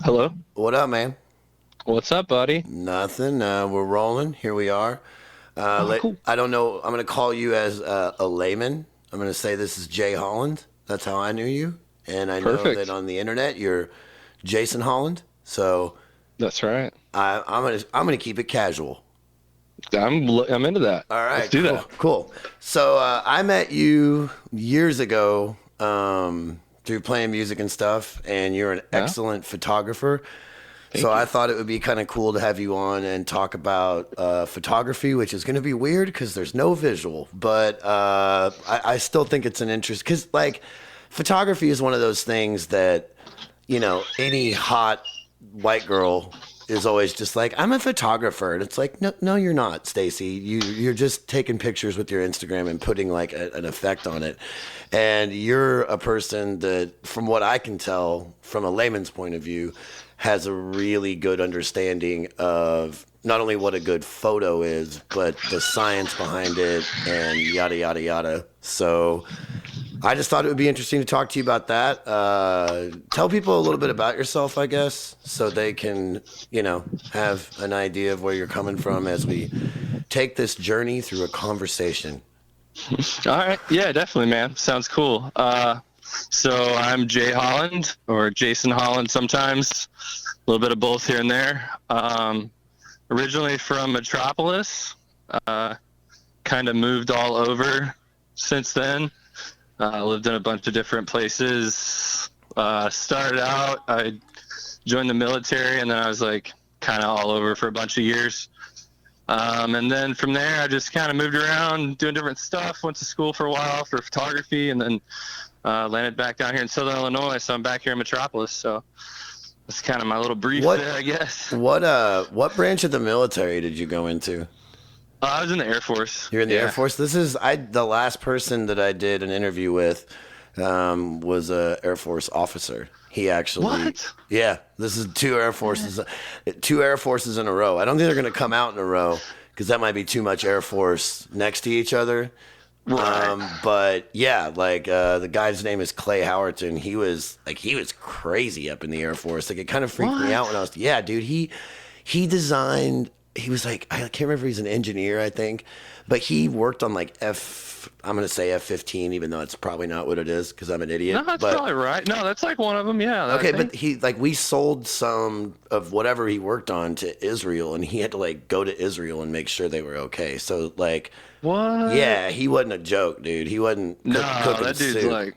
Hello. What up, man? What's up, buddy? Nothing. We're rolling. Here we are. Oh, cool. I don't know. I'm going to call you as a layman. I'm going to say this is Jay Holland. That's how I knew you. And I know that Perfect. on the internet you're Jayson Holland. So That's right. I'm gonna keep it casual. I'm into that. All Let's right, do cool, that. cool. So I met you years ago through playing music and stuff, and you're an Yeah. excellent photographer. So Thank I you. thought it would be kind of cool to have you on and talk about photography, which is going to be weird because there's no visual, but I still think it's an interest because like photography is one of those things that any hot white girl is always just like, I'm a photographer, and it's like, no, no, you're not, Stacy. You're just taking pictures with your Instagram and putting like an effect on it, and you're a person that, from what I can tell, from a layman's point of view, has a really good understanding of not only what a good photo is, but the science behind it and yada yada yada. So I just thought it would be interesting to talk to you about that. Tell people a little bit about yourself, I guess, so they can, have an idea of where you're coming from as we take this journey through a conversation. All right. Yeah, definitely, man. Sounds cool. So I'm Jay Holland or Jason Holland sometimes. A little bit of both here and there. Originally from Metropolis. Uh, kind of moved all over since then. Lived in a bunch of different places. Started out, I joined the military, and then I was like kind of all over for a bunch of years. And then from there, I just kind of moved around doing different stuff. Went to school for a while for photography, and then landed back down here in Southern Illinois. So I'm back here in Metropolis. So that's kind of my little brief What there, I guess. what branch of the military did you go into? I was in the Air Force. You're in the Air Yeah. Force. The last person that I did an interview with was a Air Force officer. He actually, What? yeah, this is two Air Forces in a row. I don't think they're going to come out in a row because that might be too much Air Force next to each other. Right. But yeah, like the guy's name is Clay Howerton. He was crazy up in the Air Force. Like it kind of freaked me out when What? I was, yeah, dude. He designed. He was like, I can't remember if he's an engineer, I think, but he worked on like I'm gonna say F-15, even though it's probably not what it is because I'm an No, idiot. that's But probably right. No, that's like one of them. Yeah, I okay, but think. he like we sold some of whatever he worked on to Israel, and he had to like go to Israel and make sure they were okay. So like, What? yeah, he wasn't a joke, dude. He wasn't No, cooking that dude's soup. like,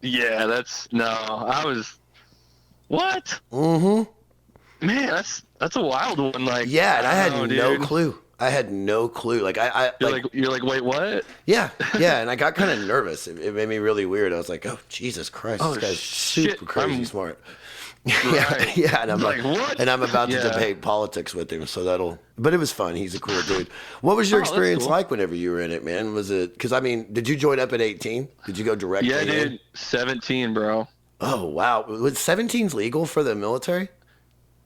yeah, that's no. I was what? Mm-hmm. Man, that's a wild one. Like, Yeah, and I I had don't know, no dude. clue. I had no clue. Like I like You're like, wait, what? yeah, yeah, and I got kind of nervous. It made me really weird. I was like, oh Jesus Christ, this Oh guy's shit, super crazy I'm smart. Yeah, right. yeah, and Like what? I'm about to Yeah. debate politics with him, so but it was fun. He's a cool dude. What was your Oh, that's experience cool. like whenever you were in it, man? Was it, because I mean, did you join up at 18? Did you go Yeah, directly in? dude. 17, bro. Oh, wow. Was 17's legal for the military?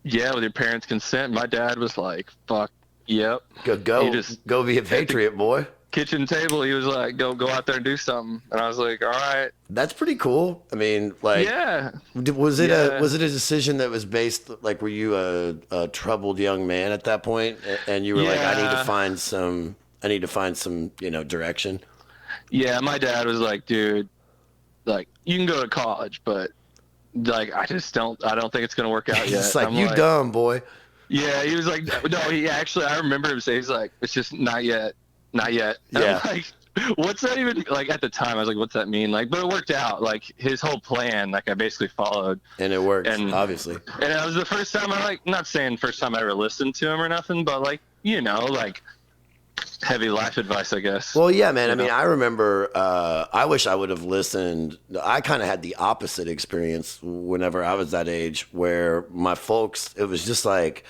Yeah, with your parents' consent. My dad was like, "Fuck, yep." Go, He go, just go be a at the patriot, boy. kitchen table. He was like, "Go out there and do something." And I was like, "All right, That's pretty cool. I mean, like, yeah, was it a yeah, was it a decision that was based, like, were you a troubled young man at that point, and you were like, yeah." I need to find some, direction. Yeah, my dad was like, dude, like you can go to college, but like I don't think it's gonna work out He's just yet. like, I'm you like, dumb boy. yeah, he was like, no, he actually, I remember him saying, he's like, it's just not yet, not yet. And I'm Yeah, like, what's that even like? At the time, I was like, what's that mean? Like, but it worked out. Like his whole plan, like I basically followed, and it worked, and obviously. it was the first time I like, not saying first time I ever listened to him or nothing, but like like heavy life advice, I guess. Well, yeah, man. I You mean, know? I remember. I wish I would have listened. I kind of had the opposite experience whenever I was that age, where my folks. It was just like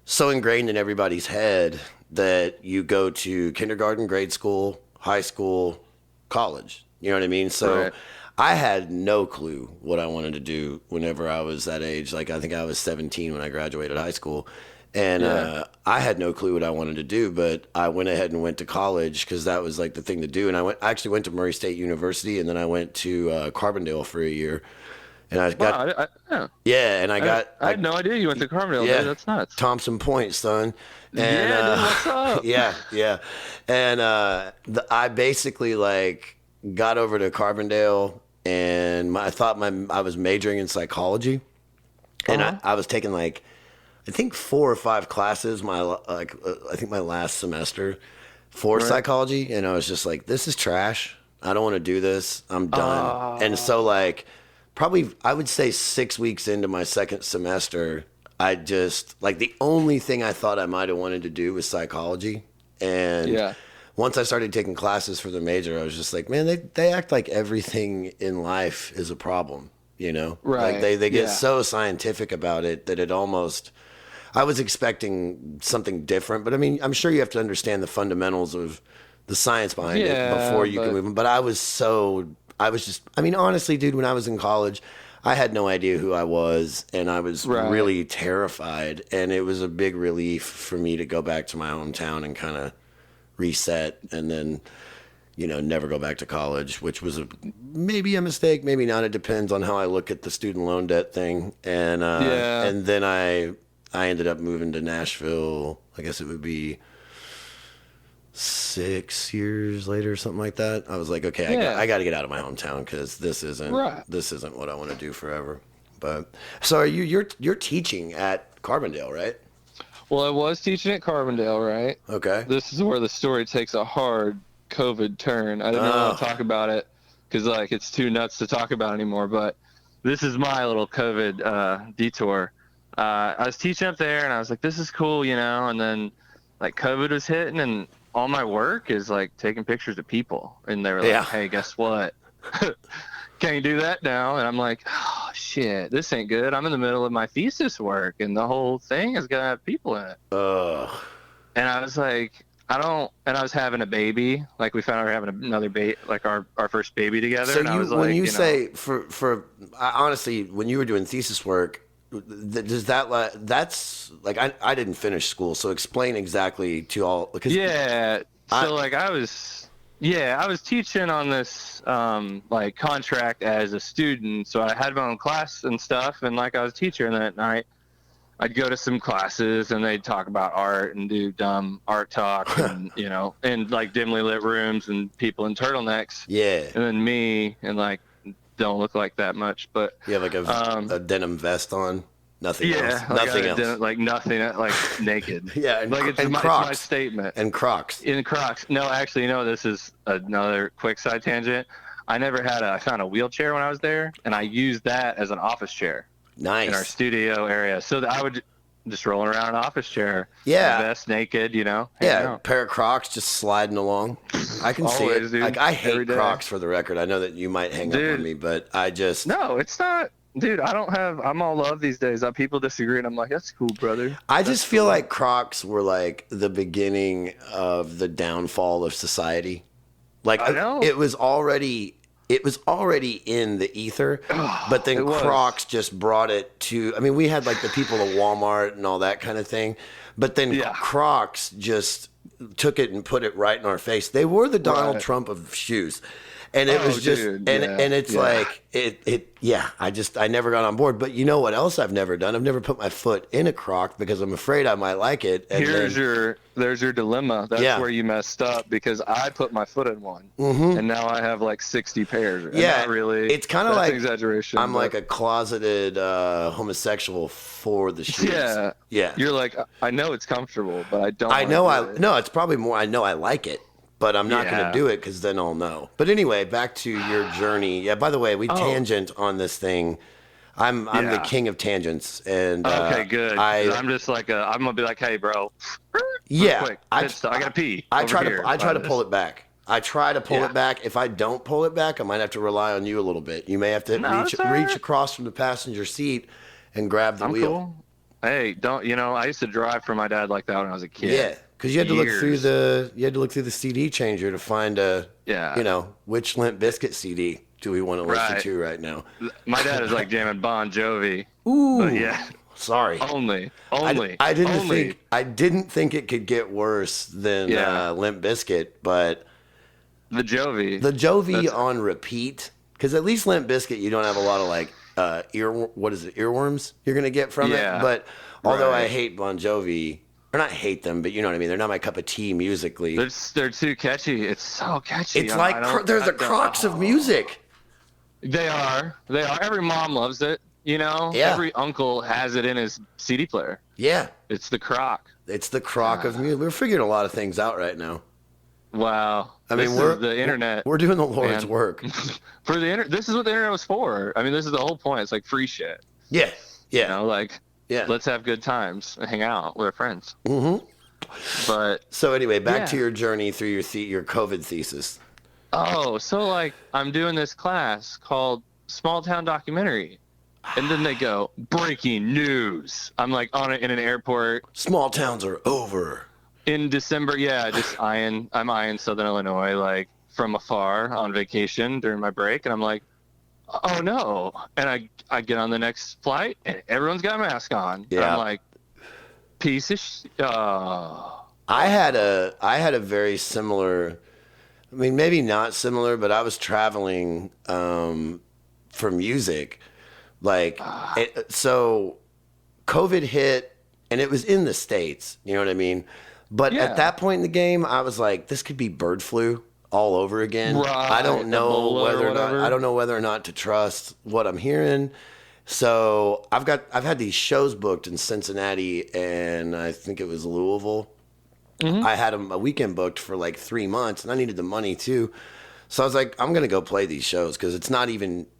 so ingrained in everybody's head that you go to kindergarten, grade school, high school, college. You know what I mean? So Right. I had no clue what I wanted to do whenever I was that age. Like I think I was 17 when I graduated high school. And Yeah. I had no clue what I wanted to do, but I went ahead and went to college because that was like the thing to do. And I actually went to Murray State University, and then I went to Carbondale for a year. And I got Wow, yeah. yeah, and I had no idea you went to Carbondale, yeah, dude. That's nuts. Thompson Point, son. And Yeah, dude, what's up? yeah. And I basically like got over to Carbondale, and I was majoring in psychology, and I was taking like I think 4 or 5 classes I think my last semester for Right. psychology, and I was just like, this is trash. I don't want to do this. I'm done. And so like probably I would say 6 weeks into my second semester, I just like the only thing I thought I might have wanted to do was psychology. And Yeah. once I started taking classes for the major, I was just like, man, they act like everything in life is a problem, you know? Right. Like they get Yeah. so scientific about it that it almost I was expecting something different, but I mean, I'm sure you have to understand the fundamentals of the science behind it Yeah, before you but can move. But I mean, honestly, dude, when I was in college, I had no idea who I was, and I was Right. really terrified. And it was a big relief for me to go back to my hometown and kind of reset, and then, you know, never go back to college, which was maybe a mistake, maybe not. It depends on how I look at the student loan debt thing. And Yeah. and then I ended up moving to Nashville. I guess it would be 6 years later, something like that. I was like, okay, Yeah. I got to get out of my hometown because this isn't Right. what I want to do forever. But so you're teaching at Carbondale, right? Well, I was teaching at Carbondale, right? Okay. This is where the story takes a hard COVID turn. I didn't really want to talk about it because like it's too nuts to talk about anymore. But this is my little COVID detour. I was teaching up there, and I was like, "This is cool," you know. And then like COVID was hitting, and all my work is like taking pictures of people, and they were like, Yeah. "Hey, guess what? Can you do that now?" And I'm like, "Oh shit, this ain't good. I'm in the middle of my thesis work, and the whole thing is gonna have people in it." Ugh. And I was like, I don't. And I was having a baby. Like we found out we were having another baby, like our first baby together. So and I was when like, you know, say honestly, when you were doing thesis work, does that's like I didn't finish school, so explain exactly to all because yeah. So like I was teaching on this like contract as a student. So I had my own class and stuff, and like I was a teacher, and then at night I'd go to some classes and they'd talk about art and do dumb art talk and, you know, in like dimly lit rooms and people in turtlenecks. yeah, And then me and like don't look like that much, but you have like a denim vest on, nothing else, yeah, nothing else, like nothing, like naked. yeah, and, Like it's and my Crocs statement. and Crocs. In Crocs. No, actually, you know, this is another quick side tangent. I found a wheelchair when I was there, and I used that as an office chair. Nice. In our studio area, so that I would just rolling around an office chair, Yeah. vest, naked, you know. hanging Yeah, out. pair of Crocs just sliding along. I can see Always, it. dude. Like I Every hate day. Crocs for the record. I know that you might hang up Dude. on me, but I just No, it's not, dude. I'm all love these days. People disagree, and I'm like, that's cool, brother. I just feel like Crocs were like the beginning of the downfall of society. Like I know. it was already in the ether, but then it was. Crocs just brought it to. I mean, we had like the people of Walmart and all that kind of thing, but then Yeah. Crocs just took it and put it right in our face. They were the Donald Right. Trump of shoes. And it Oh, was just, dude, and yeah, it's yeah. like, I never got on board. But you know what else I've never done? I've never put my foot in a Croc because I'm afraid I might like it. And there's your dilemma. That's Yeah. where you messed up because I put my foot in one, and now I have like 60 pairs. And Yeah, not really. it's kinda That's like an exaggeration. I'm but- like a closeted homosexual for the shoes. yeah, Yeah. You're like, I know it's comfortable, but I don't. I know wanna do it. no, it's probably more I know I like it, but I'm not going Yeah. to do it because then I'll know. But anyway, back to your journey. Yeah, by the way, we tangent on this thing. I'm the Yeah. king of tangents. And Okay, good. I'm just like I'm gonna be like, hey, bro. Yeah, quick. I gotta pee. I over try here to pull it back. I try to pull Yeah. it back. If I don't pull it back, I might have to rely on you a little bit. You may have to No, reach it's all right. across from the passenger seat and grab the I'm wheel. cool. Hey, don't you know? I used to drive for my dad like that when I was a kid. Yeah, because you had to look through Years. the CD changer to find which Limp Bizkit CD do we want to listen Right. to right now. My dad is like jamming Bon Jovi. Ooh, But yeah, sorry. only. I didn't think it could get worse than Yeah. Limp Bizkit, but the Jovi. the Jovi on repeat. Because at least Limp Bizkit, you don't have a lot of like earworms you're gonna get from it. But although I hate Bon Jovi, or not hate them, but you know what I mean, they're not my cup of tea musically. They're too catchy. It's so catchy. It's like they're the Crocs of music. They are. Every mom loves it. You know, every uncle has it in his CD player. Yeah, it's the Croc. It's the Croc of music. We're figuring a lot of things out right now. Wow. I mean, we're the internet. We're doing the Lord's work. For the internet, this is what the internet was for. I mean, this is the whole point. It's like free shit. Yeah. You know, like, let's have good times and hang out with our friends. Mm-hmm. But so anyway, back to your journey through your COVID thesis. Oh, so like I'm doing this class called Small Town Documentary. And then they go, breaking news. I'm like in an airport. Small towns are over. In December, I'm eyeing Southern Illinois, like from afar on vacation during my break. And I'm like, oh no. And I get on the next flight and everyone's got a mask on. Yeah. And I'm like, piece of I had a very similar, I mean, maybe not similar, but I was traveling for music. Like, so COVID hit and it was in the States, you know what I mean? But at that point in the game, I was like, this could be bird flu all over again. Right, I don't know whether or not to trust what I'm hearing. So I've had these shows booked in Cincinnati and I think it was Louisville. Mm-hmm. I had a weekend booked for like 3 months and I needed the money too. So I was like, I'm going to go play these shows because it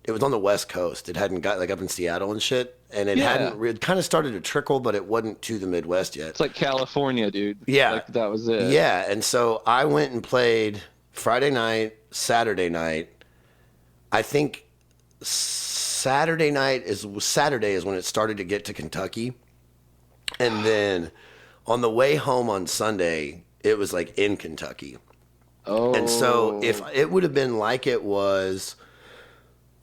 was on the West Coast. It hadn't got like up in Seattle and shit. And it kind of started to trickle, but it wasn't to the Midwest yet. It's like California, dude. Yeah. Like that was it. Yeah. And so I went and played Friday night, Saturday night. I think Saturday is when it started to get to Kentucky. And then on the way home on Sunday, it was like in Kentucky. Oh. And so if it would have been like it was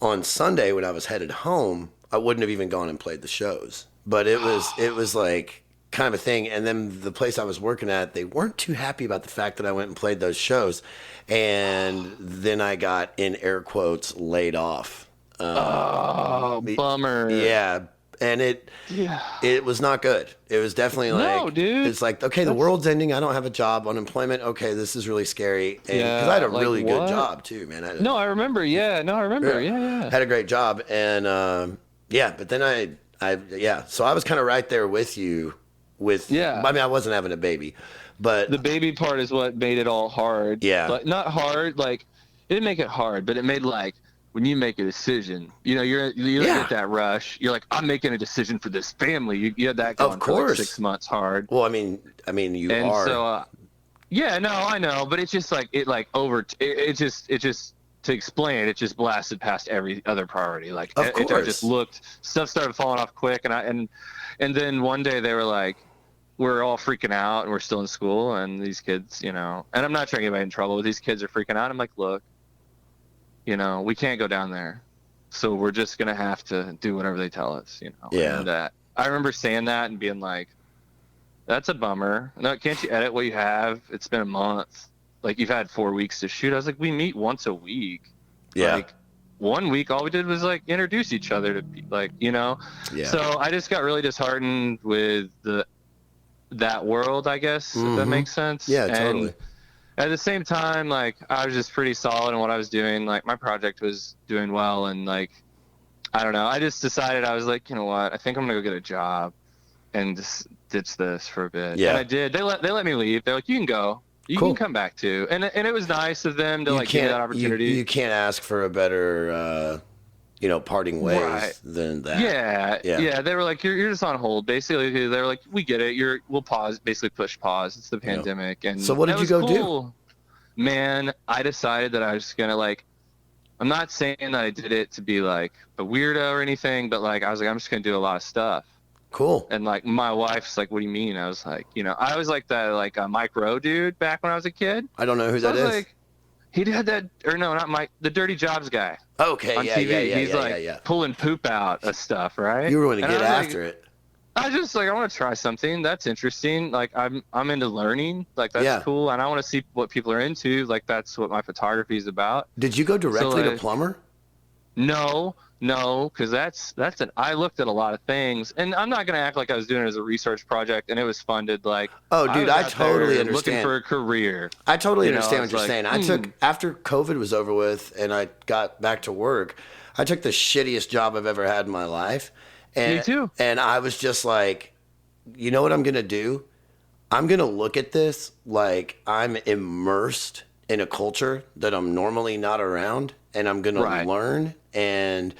on Sunday when I was headed home, I wouldn't have even gone and played the shows. But it was like kind of a thing. And then the place I was working at, they weren't too happy about the fact that I went and played those shows. And then I got, in air quotes, laid off. Bummer. Yeah. And it was not good. It was definitely like, no, dude. It's like, okay, the world's ending. I don't have a job. Unemployment. Okay, this is really scary. And because I had a really good job too, man. I remember. Yeah. No, I remember. Yeah. Had a great job. And but then so I was kind of right there with you I mean, I wasn't having a baby, but the baby part is what made it all hard. Yeah. But not hard. Like it didn't make it hard, but it made like, when you make a decision, you know, you get that rush. You're like, I'm making a decision for this family. You had that going for like 6 months hard. Well, I mean, you and are. So, I know, but it's just like it just to explain, it just blasted past every other priority. Like I just looked, stuff started falling off quick, and then one day they were like, we're all freaking out, and we're still in school, and these kids, you know, and I'm not trying to get anybody in trouble, but these kids are freaking out. I'm like, look. You know, we can't go down there. So we're just going to have to do whatever they tell us, you know. Yeah. And I remember saying that and being like, that's a bummer. No, can't you edit what you have? It's been a month. Like, you've had 4 weeks to shoot. I was like, we meet once a week. Yeah. Like, 1 week, all we did was, like, introduce each other to, like, you know. Yeah. So I just got really disheartened with that world, I guess, if that makes sense. Yeah, totally. At the same time, like, I was just pretty solid in what I was doing. Like, my project was doing well, and, like, I don't know. I just decided, I was like, you know what? I think I'm going to go get a job and just ditch this for a bit. Yeah. And I did. They let me leave. They're like, you can go. You can come back, too. And it was nice of them to, like, give me that opportunity. You can't ask for a better, parting ways than that. Yeah. They were like, you're just on hold. Basically, they were like, we get it. We'll pause, basically push pause. It's the pandemic. And so what did you go do? Man, I decided that I was just going to, like, I'm not saying that I did it to be, like, a weirdo or anything, but, like, I was like, I'm just going to do a lot of stuff. Cool. And, like, my wife's like, what do you mean? I was like, I was like that, like, a Mike Rowe dude back when I was a kid. I don't know who that is. Like, he had that, or no, not Mike, the Dirty Jobs guy. Okay, on TV. He's like pulling poop out of stuff, right? You were going to get after it. I just like, I want to try something that's interesting. Like I'm into learning. Like that's cool, and I want to see what people are into. Like that's what my photography is about. Did you go directly to plumber? No, no, because I looked at a lot of things, and I'm not gonna act like I was doing it as a research project, and it was funded. Like Oh, I dude, was I out totally there looking understand. for a career. I totally I understand what was you're like, saying. I took after COVID was over with and I got back to work, I took the shittiest job I've ever had in my life. me And too. and I was just like, you know what I'm going to do? I'm going to look at this like I'm immersed in a culture that I'm normally not around, and I'm going to Right. learn. And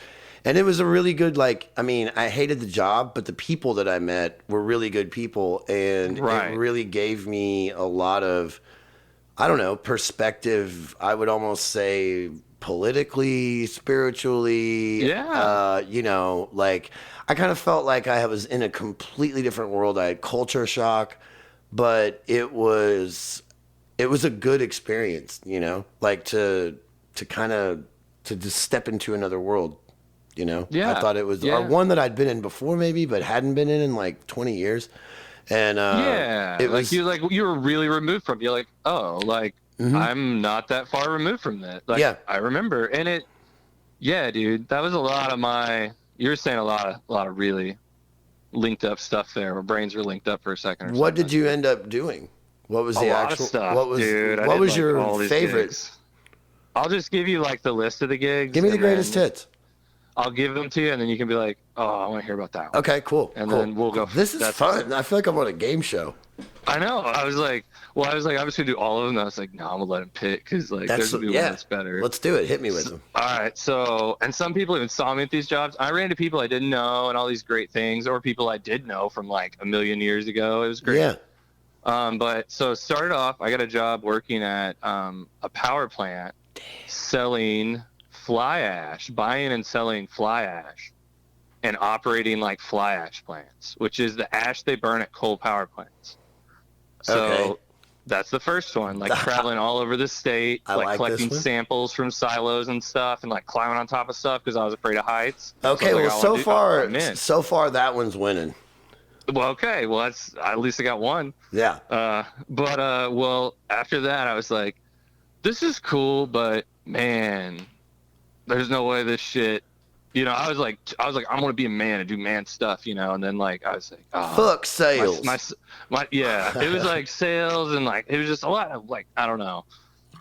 it was a really good, like, I mean, I hated the job, but the people that I met were really good people, and it Right. really gave me a lot of, I don't know, perspective. I would almost say politically, spiritually, Yeah. like I kind of felt like I was in a completely different world. I had culture shock, but it was a good experience, like to kind of to just step into another world. I Yeah. thought it was, or Yeah. one that I'd been in before maybe, but hadn't been in like 20 years. And Yeah. it was, Like you were really removed from. You're like, oh, like mhm, I'm not that far removed from that. Like yeah. I remember, and it. Yeah, dude, that was a lot of my. You were saying a lot of really linked up stuff there. Our brains were linked up for a second or What something. did you end up doing? What was A the lot of actual, stuff, dude. I what did was like your all these favorite? gigs. I'll just give you like the list of the gigs, Give me the and then greatest hits. I'll give them to you, and then you can be like, "Oh, I want to hear about that one," Okay, cool, and cool. then we'll go. This is That's. fun. I feel like I'm on a game show. I know. I was gonna do all of them. And I was like, no, I'm gonna let him pick because like That's, there's gonna be one yeah. that's better. Let's do it. Hit me with them. All right. So, and some people even saw me at these jobs. I ran into people I didn't know and all these great things, or people I did know from like a million years ago. It was great. Yeah. But so started off, I got a job working at a power plant selling fly ash, buying and selling fly ash, and operating like fly ash plants, which is the ash they burn at coal power plants. So Okay. that's the first one, like traveling all over the state, I like like collecting this one. samples from silos and stuff, and like climbing on top of stuff because I was afraid of heights. Okay, So I was well, like, I wanna I'm in. so far that one's winning. Well, okay, well that's at least I got one. Yeah. Well, after that, I was like, this is cool, but man, there's no way this shit. I'm gonna be a man and do man stuff, and then like I was like, oh, Fuck sales. yeah, it was like sales and like it was just a lot of like I don't know.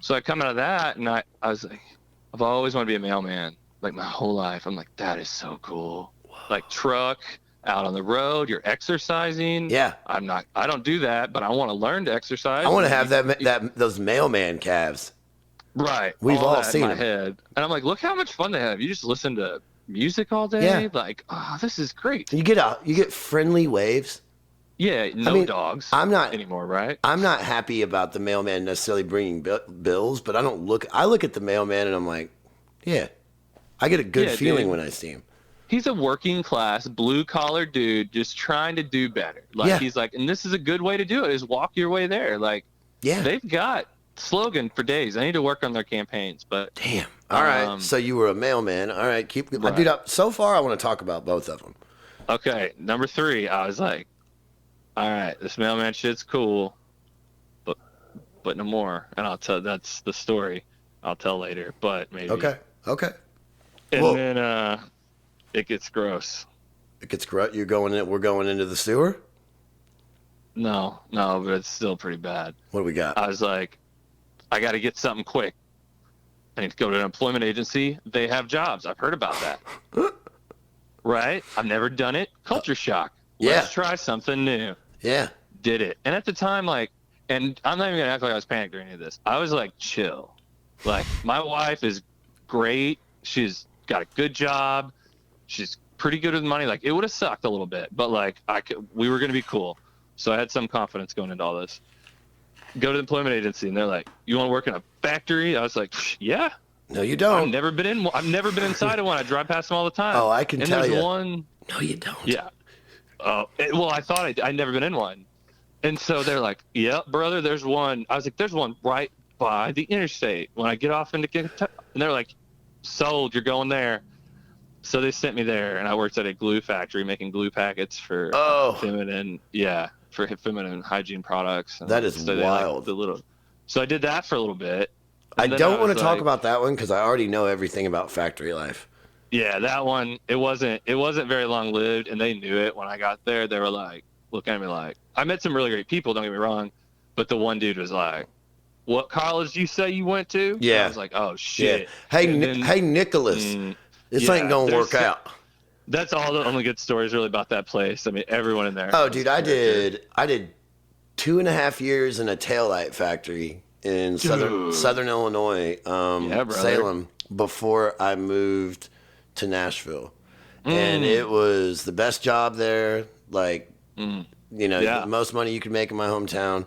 So I come out of that and I was like, I've always wanted to be a mailman like my whole life. I'm like, that is so cool. Like truck out on the road, you're exercising. Yeah. I don't do that, but I want to learn to exercise. I want to have those mailman calves. Right. We've all that seen in my them. head. And I'm like, look how much fun they have. You just listen to music all day. Yeah. Like, oh, this is great. You get friendly waves. Yeah, no dogs I'm not anymore, right? I'm not happy about the mailman necessarily bringing bills, but I look at the mailman and I'm like, yeah, I get a good feeling dude. when I see him. He's a working class, blue collar dude just trying to do better. Like Yeah. he's like, and this is a good way to do it is walk your way there. Like Yeah. they've got slogan for days. I need to work on their campaigns, but Damn. All right. So you were a mailman. All right. Right. Dude, so far I want to talk about both of them. okay, number 3, I was like, all right, this mailman shit's cool, but no more. And that's the story I'll tell later, but maybe. Okay. And Well- then it gets gross. It gets corrupt. We're going into the sewer. No, but it's still pretty bad. What do we got? I was like, I got to get something quick. I need to go to an employment agency. They have jobs. I've heard about that. Right? I've never done it. Culture shock. Let's try something new. Yeah. Did it. And at the time, like, and I'm not even going to act like I was panicked or any of this. I was like, chill. Like, my wife is great. She's got a good job. She's pretty good with money. Like, it would have sucked a little bit, but like, we were going to be cool. So I had some confidence going into all this. Go to the employment agency, and they're like, "You want to work in a factory?" I was like, "Yeah." No, you don't. I've never been inside of one. I drive past them all the time. Oh, I can and tell there's you. one. No, you don't. Yeah. Well, I thought I'd never been in one, and so they're like, "Yep, brother, there's one." I was like, "There's one right by the interstate." When I get off into Kentucky, and they're like, "Sold, you're going there." So they sent me there, and I worked at a glue factory making glue packets for feminine hygiene products. And That is so wild. So I did that for a little bit. I and then don't want to was talk like, about that one because I already know everything about factory life. Yeah, that one, it wasn't very long lived, and they knew it when I got there. They were like, looking at me like, I met some really great people, don't get me wrong, but the one dude was like, what college you say you went to? And I Yeah. was like, oh Yeah. shit. Hey, And then, hey, Nicholas, this ain't yeah, gonna work out. that's all the only good stories really about that place. I mean, everyone in there. Oh, was dude, a I character. did 2.5 years in a taillight factory in Dude. Southern Illinois, Yeah, brother. Salem, before I moved to Nashville, and Mm. it was the best job there. Like, Yeah. the most money you could make in my hometown.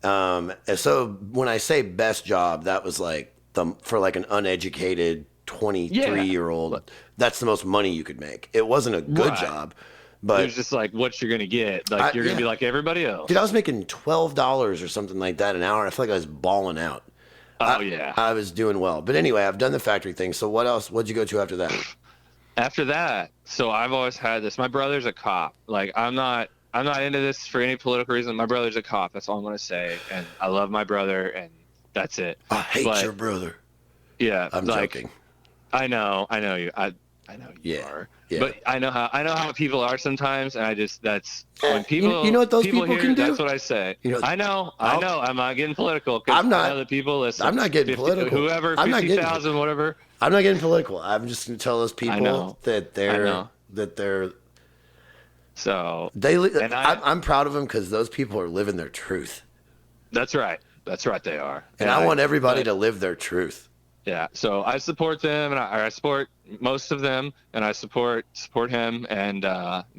And so when I say best job, that was like for like an uneducated 23-year-old. That's the most money you could make. It wasn't a good Right. job, It but was just like what you're gonna get. Like you're gonna be like everybody else. dude, I was making $12 or something like that an hour. I feel like I was balling out. Oh yeah. I was doing well. But anyway, I've done the factory thing. So what else? What'd you go to after that? After that, so I've always had this. My brother's a cop. Like I'm not into this for any political reason. My brother's a cop. That's all I'm gonna say. And I love my brother, and that's it. I hate But, your brother. Yeah, I'm like, joking. I know you. I know you Yeah, are. yeah. But I know how people are sometimes, and that's when people. you know what those people hear, can do? That's what I say. You know, I know. I'm not getting political. 'Cause I'm not- I know that people listen. I'm not getting political. Whoever, I'm not getting- 50,000, whatever. I'm not getting political. I'm just gonna tell those people know. that they're So and I- I'm proud of them because those people are living their truth, that's right. That's right. They are. and I want everybody to live their truth. Yeah, so I support them, and I support most of them, and I support him, and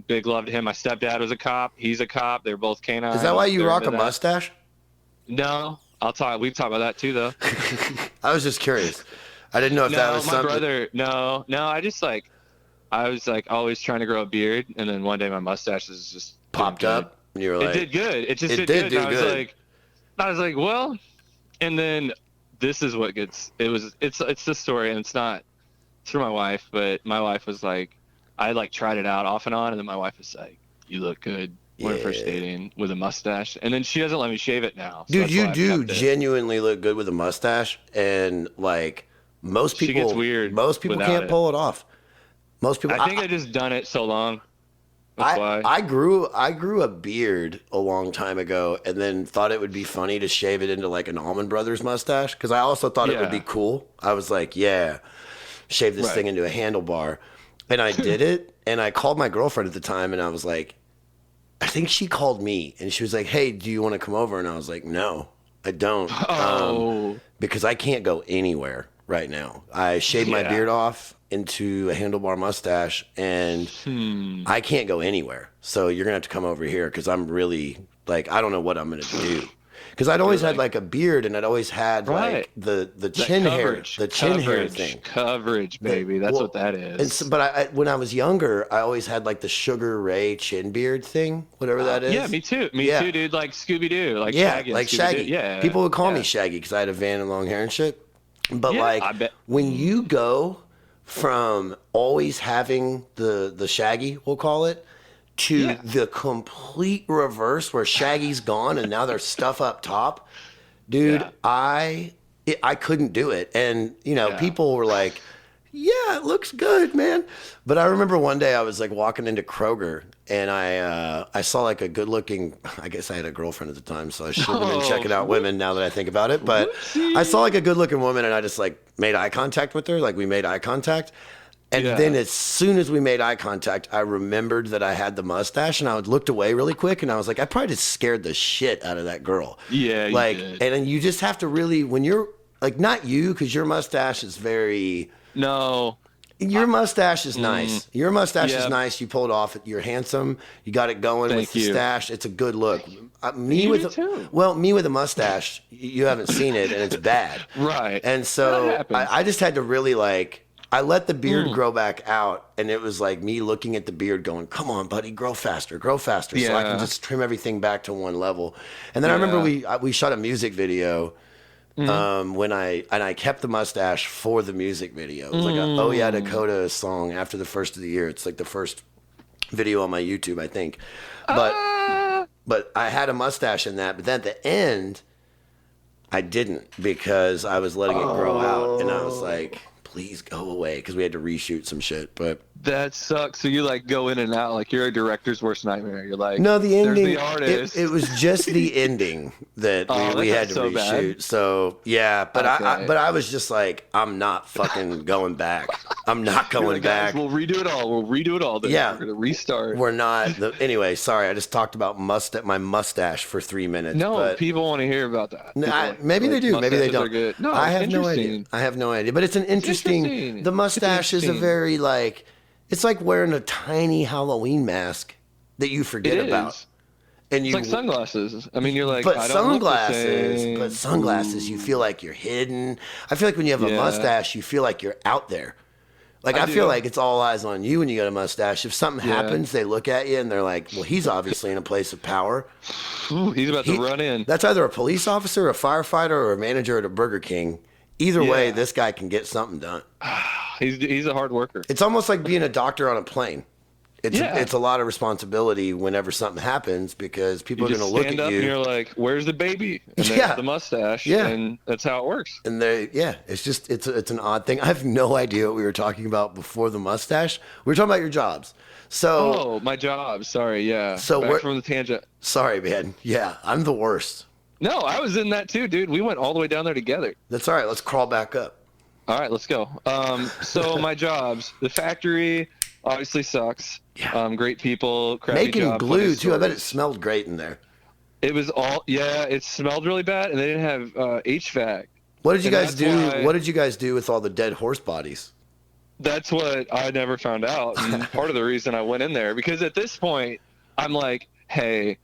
big love to him. My stepdad was a cop; he's a cop. They're both canines. Is that why you They're rock a into that. mustache? No, we talk about that too, though. I was just curious. I didn't know if that was my something. brother. No, I was like always trying to grow a beard, and then one day my mustache is just Popped doing up, and you were good. like, It did good. It just It did did good. do and good. I was like, well, and then this is what gets. It's the story, and it's for my wife, but my wife was like, I like tried it out off and on, and then my wife was like, you look good when we're first Yeah. dating with a mustache, and then she doesn't let me shave it now. So dude, that's you why I've do kept it. genuinely look good with a mustache, and like most She people, gets weird most people without can't it. pull it off. Most people. I think I just done it so long. That's why. I grew a beard a long time ago, and then thought it would be funny to shave it into like an Almond Brothers mustache because I also thought it would Yeah. be cool. I was like, yeah, shave this Right. thing into a handlebar, and I did it. And I called my girlfriend at the time, and I was like, I think she called me, and she was like, "Hey, do you want to come over?" And I was like, "No, I don't, Oh. because I can't go anywhere right now. I shaved my Yeah. beard off into a handlebar mustache, and I can't go anywhere. So you're gonna have to come over here because I'm really like I don't know what I'm gonna do. Because I'd always had like a beard, and I'd always had Right. like the That chin hair, coverage, the chin hair coverage, thing. Coverage, baby. That's Well, what that And is. so, but when I was younger, I always had like the Sugar Ray chin beard thing, whatever that is. Yeah, me too. Me Yeah. too, dude. Like Scooby Doo, like Yeah, Shaggy. and like Scooby-Doo. Shaggy. Yeah. People would call me Yeah. Shaggy because I had a van and long hair and shit. But Yeah, like I bet. when you go from always having the Shaggy, we'll call it, to Yeah. the complete reverse where Shaggy's gone and now there's stuff up top, dude, Yeah. I couldn't do it. And Yeah. people were like, yeah, it looks good, man. But I remember one day I was like walking into Kroger and I saw like a good looking, I guess I had a girlfriend at the time, so I shouldn't have been checking out women now that I think about it. But I saw like a good looking woman and I just like made eye contact with her. Like we made eye contact. And Yeah. then as soon as we made eye contact, I remembered that I had the mustache and I looked away really quick and I was like, I probably just scared the shit out of that girl. Yeah, you like, did. and then you just have to really, when you're like, not you, because your mustache is very, No. your mustache is nice. Your mustache is Yep. nice. You pull it off. You're handsome. You got it going with Thank the you. stash. It's a good look. Me You with do a, too. well, me with a mustache, you haven't seen it, and it's bad. Right. And so That happens. I just had to really like. I let the beard grow back out, and it was like me looking at the beard, going, "Come on, buddy, grow faster, so I can Yeah. just trim everything back to one level." And then I remember we shot a music video. When I kept the mustache for the music video. It was like a Oh Yeah Dakota song after the first of the year. It's like the first video on my YouTube, I think. But I had a mustache in that. But then at the end, I didn't because I was letting it grow out, and I was like, please go away, because we had to reshoot some shit. But That sucks. So you like go in and out like you're a director's worst nightmare. You're like, no, the ending. There's the artist. It was just the ending that we had to reshoot. Bad. So yeah, but okay. I was just like, I'm not fucking going back. I'm not going like, back. We'll redo it all. We'll redo it all. Then. Yeah, we're gonna restart. We're not. Anyway, sorry. I just talked about my mustache for 3 minutes. No, but people want to hear about that. Maybe they do. Maybe they don't. No, I have no idea. I have no idea. But it's an interesting. The mustache is a very like. It's like wearing a tiny Halloween mask that you forget about. And it's like sunglasses. I mean, you're like, but I don't sunglasses. But sunglasses, you feel like you're hidden. I feel like when you have a mustache, you feel like you're out there. Like I feel like it's all eyes on you when you got a mustache. If something happens, they look at you and they're like, "Well, he's obviously in a place of power. Ooh, he's about to run in." That's either a police officer, a firefighter, or a manager at a Burger King. Either way, this guy can get something done. He's a hard worker. It's almost like being a doctor on a plane. It's a lot of responsibility whenever something happens, because people are going to look at you. And you're like, "Where's the baby?" And there's the mustache. Yeah, and that's how it works. And it's an odd thing. I have no idea what we were talking about before the mustache. We were talking about your jobs. So my job. Sorry, yeah. So back from the tangent. Sorry, man. Yeah, I'm the worst. No, I was in that too, dude. We went all the way down there together. That's all right. Let's crawl back up. All right, let's go. So my jobs, the factory obviously sucks. Yeah. Great people, crappy making job, glue too. I bet it smelled great in there. It was it smelled really bad, and they didn't have HVAC. What did you guys do? What did you guys do with all the dead horse bodies? That's what I never found out. And part of the reason I went in there, because at this point, I'm like, hey,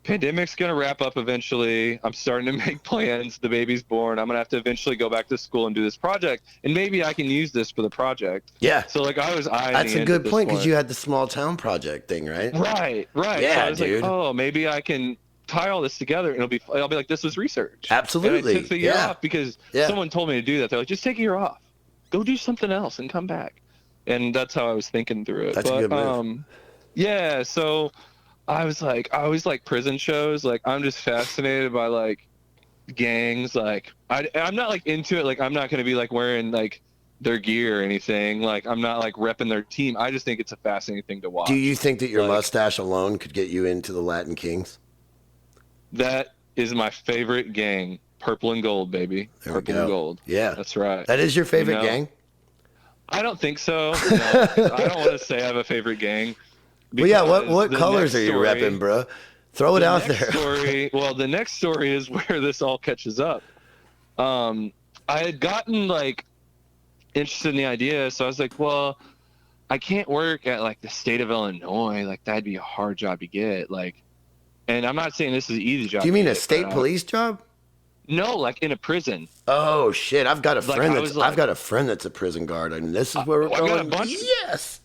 pandemic's going to wrap up eventually. I'm starting to make plans. The baby's born. I'm going to have to eventually go back to school and do this project. And maybe I can use this for the project. Yeah. So like I was eyeing That's a good point, because you had the small town project thing, right? Right. Yeah, so I was dude. like, oh, maybe I can tie all this together, and I'll be like, this was research. Absolutely. And I took the year off because someone told me to do that. They're like, just take a year off. Go do something else and come back. And that's how I was thinking through it. That's a good move. Yeah, so I always like prison shows. Like I'm just fascinated by like gangs. Like I'm not like into it. Like I'm not gonna be like wearing like their gear or anything. Like I'm not like repping their team. I just think it's a fascinating thing to watch. Do you think that your mustache alone could get you into the Latin Kings? That is my favorite gang. Purple and gold, baby. Purple and gold. Yeah, that's right. That is your favorite gang? I don't think so. No, I don't want to say I have a favorite gang. Well, yeah. What colors are you repping, bro? Throw it out there. The next story is where this all catches up. I had gotten like interested in the idea, so I was like, well, I can't work at like the state of Illinois. Like that'd be a hard job to get. Like, and I'm not saying this is an easy job. Do you mean a state police job? No, like in a prison. Oh shit! I've got a friend that's a prison guard, and this is where we're going. Got a bunch? Yes.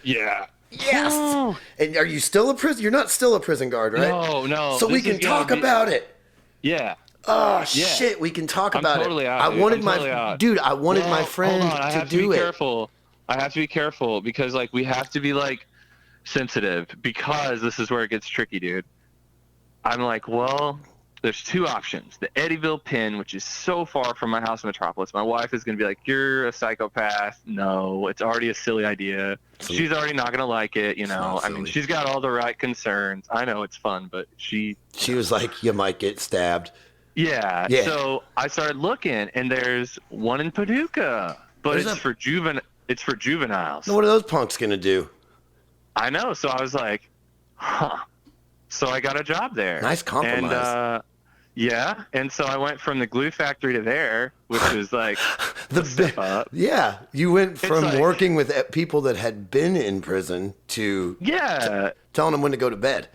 Yeah. Yes. Oh. And are you still a prison? You're not still a prison guard, right? No. So we can talk about it. Yeah. Oh shit! We can talk about it. Out, I wanted my friend to do it. Careful. I have to be careful because like we have to be like sensitive, because this is where it gets tricky, dude. I'm like, well, there's two options. The Eddyville Pen, which is so far from my house in Metropolis. My wife is going to be like, you're a psychopath. No, it's already a silly idea. She's already not going to like it, you know. I mean, she's got all the right concerns. I know it's fun, but she was like, you might get stabbed. Yeah. So I started looking, and there's one in Paducah, but it's for juveniles. What are those punks going to do? I know. So I was like, huh. So I got a job there. Nice compromise. And and so I went from the glue factory to there, which was like the step up. Yeah, you went from working with people that had been in prison to telling them when to go to bed.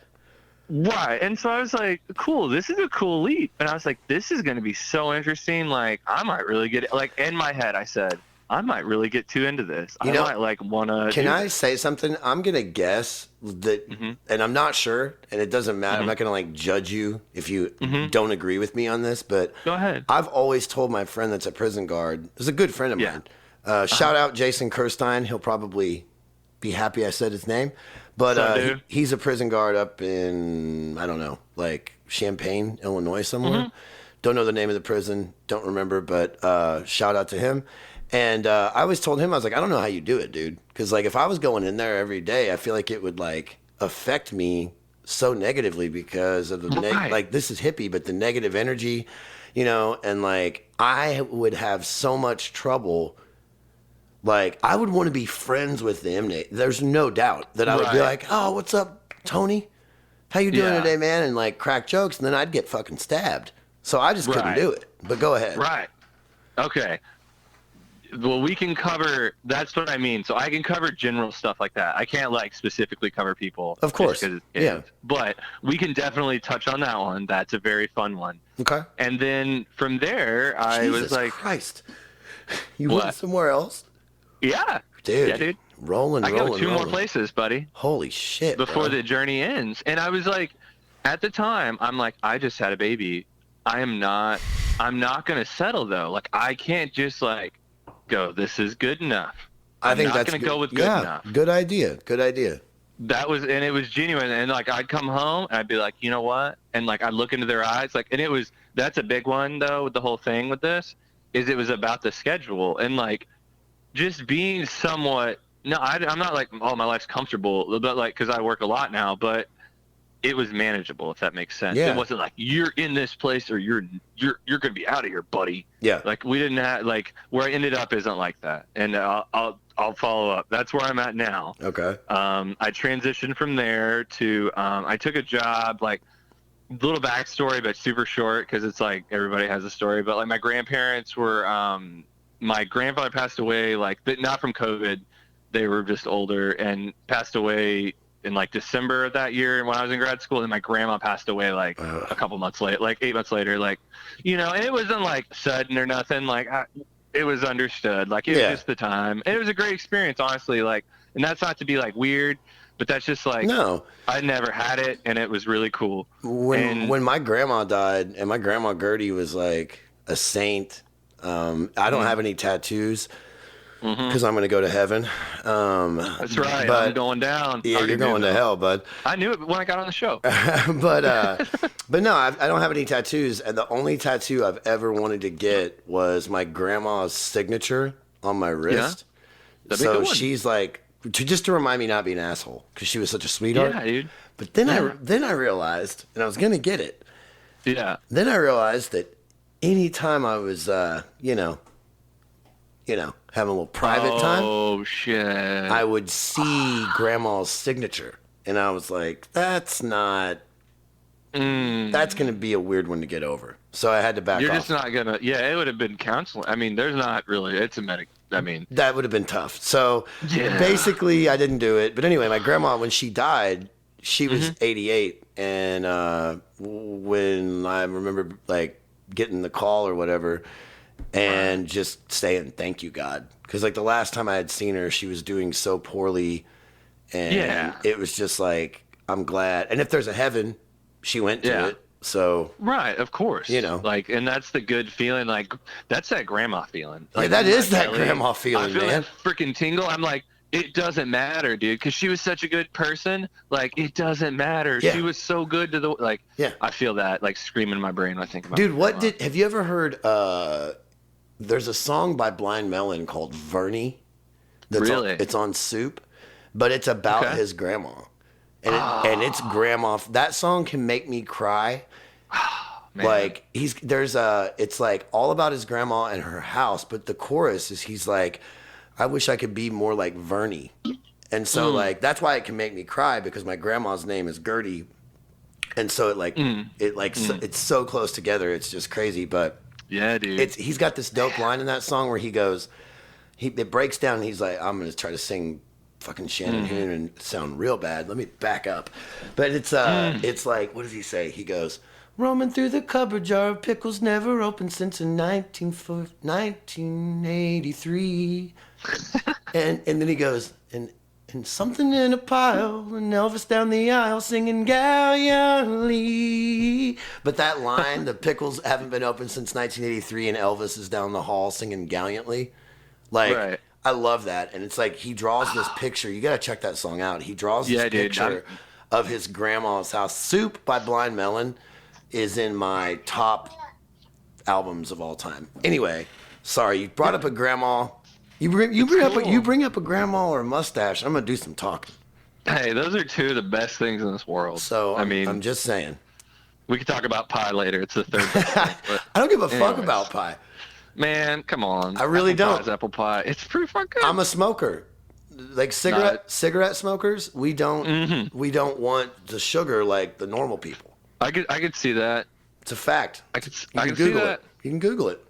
Right, and so I was like, cool, this is a cool leap. And I was like, this is going to be so interesting. Like, I might really get it. Like, in my head, I said, I might really get too into this. I might like want to. Can I say something? I'm gonna guess that, and I'm not sure, and it doesn't matter. I'm not gonna like judge you if you don't agree with me on this. But go ahead. I've always told my friend that's a prison guard. Is a good friend of mine. Shout out Jason Kirstein. He'll probably be happy I said his name. But he's a prison guard up in I don't know, like Champaign, Illinois somewhere. Don't know the name of the prison. Don't remember. But shout out to him. And I always told him, I was like, I don't know how you do it, dude. Because like if I was going in there every day, I feel like it would like affect me so negatively because of the Right. like this is hippie, but the negative energy, you know, and like I would have so much trouble. Like I would want to be friends with them. There's no doubt that I would be Right. like, oh, what's up, Tony? How you doing Yeah. today, man? And like crack jokes, and then I'd get fucking stabbed. So I just couldn't Right. do it. But go ahead. Right. Okay. Well, we can cover. That's what I mean. So I can cover general stuff like that. I can't like specifically cover people. Of course. Just 'cause it's Yeah. kids. But we can definitely touch on that one. That's a very fun one. Okay. And then from there, I Jesus was like, Christ. You What? went somewhere else? yeah, Dude. yeah, dude. Rolling, I rolling, go two more rolling. places, buddy, Holy shit, before bro. the journey ends. And I was like, at the time, I'm like, I just had a baby. I'm not gonna settle though. Like I can't just like go, this is good enough. I think not that's gonna good. go with good Yeah, enough. good idea. Good idea. That was, and it was genuine. And like I'd come home and I'd be like, you know what? And like I'd look into their eyes, like, and it was, that's a big one though with the whole thing with this, is it was about the schedule and like just being somewhat. No, I'm not like, oh, my life's comfortable, but like, because I work a lot now, but it was manageable, if that makes sense. Yeah. It wasn't like you're in this place or you're gonna be out of here, buddy. Yeah. Like we didn't have, like where I ended up isn't like that, and I'll follow up. That's where I'm at now. Okay. I transitioned from there to I took a job, like little backstory but super short because it's like everybody has a story, but like my grandparents were my grandfather passed away, like, but not from COVID. They were just older and passed away in like December of that year when I was in grad school. And my grandma passed away like a couple months later, like 8 months later, like, you know, and it wasn't like sudden or nothing. Like it was understood. Like it was just the time. And it was a great experience, honestly. Like, and that's not to be like weird, but that's just like, No. I never had it. And it was really cool. When my grandma died, and my grandma Gertie was like a saint. I don't have any tattoos because I'm going to go to heaven. That's right. But I'm going down. yeah, Already you're going knew to that. hell, bud. I knew it when I got on the show. but no, I don't have any tattoos, and the only tattoo I've ever wanted to get was my grandma's signature on my wrist. That'd be a So good one. she's like, just to remind me not to be an asshole, because she was such a sweetheart. Yeah, dude. But then I realized, and I was gonna get it. Yeah. Then I realized that anytime I was, you know, having a little private time, Oh shit. I would see grandma's signature, and I was like, that's not. That's going to be a weird one to get over. So I had to back You're off. just not gonna. Yeah, it would have been counseling. I mean, there's not really. It's a medic. I mean, That would have been tough. So Yeah. basically, I didn't do it. But anyway, my grandma, when she died, she was 88, and when I remember like getting the call or whatever, and just saying thank you, God, because like the last time I had seen her, she was doing so poorly, and Yeah. it was just like I'm glad. And if there's a heaven, she went to Yeah. it. So right, of course. You know. like, and that's the good feeling. Like, that's that grandma feeling. Like, that I'm is not that telling you. grandma feeling, I feel man. that freaking tingle. I'm like, it doesn't matter, dude, because she was such a good person. Like, it doesn't matter. Yeah. She was so good to the like. Yeah. I feel that like screaming in my brain when I think about. Dude, my what grandma. have you ever heard? There's a song by Blind Melon called Vernie. Really? It's on Soup, but it's about Okay. his grandma, and it's grandma. That song can make me cry. Man. Like it's like all about his grandma and her house, but the chorus is he's like, I wish I could be more like Vernie, and so like that's why it can make me cry because my grandma's name is Gertie, and so it's so close together. It's just crazy, but. Yeah, dude. He's got this dope line in that song where he goes, it breaks down and he's like, I'm gonna try to sing fucking Shannon Hoon and sound real bad. Let me back up. But it's like, what does he say? He goes, roaming through the cupboard jar of pickles never opened since in 1983. and then he goes, and something in a pile, and Elvis down the aisle singing gallantly. But that line, the pickles haven't been open since 1983, and Elvis is down the hall singing gallantly. Like, Right. I love that. And it's like he draws this picture. You got to check that song out. He draws this Yeah, dude, picture of his grandma's house. Soup by Blind Melon is in my top albums of all time. Anyway, sorry, you brought up a grandma. You bring up a grandma or a mustache, I'm gonna do some talking. Hey, those are two of the best things in this world. So I mean, I'm just saying. we could talk about pie later. It's the third best thing. But I don't give a fuck anyways. about pie. Man, come on. I really Apple don't. Pie's apple pie. It's pretty fucking good. I'm a smoker. Like cigarette smokers, we don't want the sugar like the normal people. I could see that. It's a fact. I could Google see that. it. You can Google it.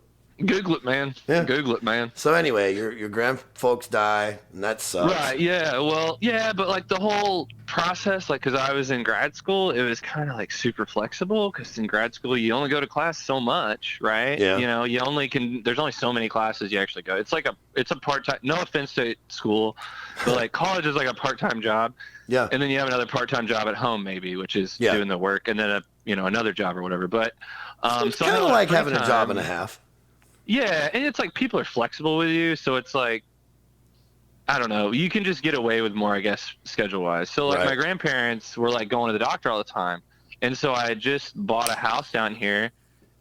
Google it, man. Yeah. Google it, man. So anyway, your grandfolks die, and that sucks. Right, yeah. Well, yeah, but like the whole process, like, because I was in grad school, it was kind of like super flexible because in grad school, you only go to class so much, right? Yeah. You know, there's only so many classes you actually go. It's a part-time, no offense to school, but like college is like a part-time job. Yeah. And then you have another part-time job at home maybe, which is doing the work, and then another job or whatever. But it's kind of like having a job and a half. Yeah, and it's like people are flexible with you, so it's like, I don't know, you can just get away with more, I guess, schedule-wise. So like my grandparents were like going to the doctor all the time, and so I just bought a house down here,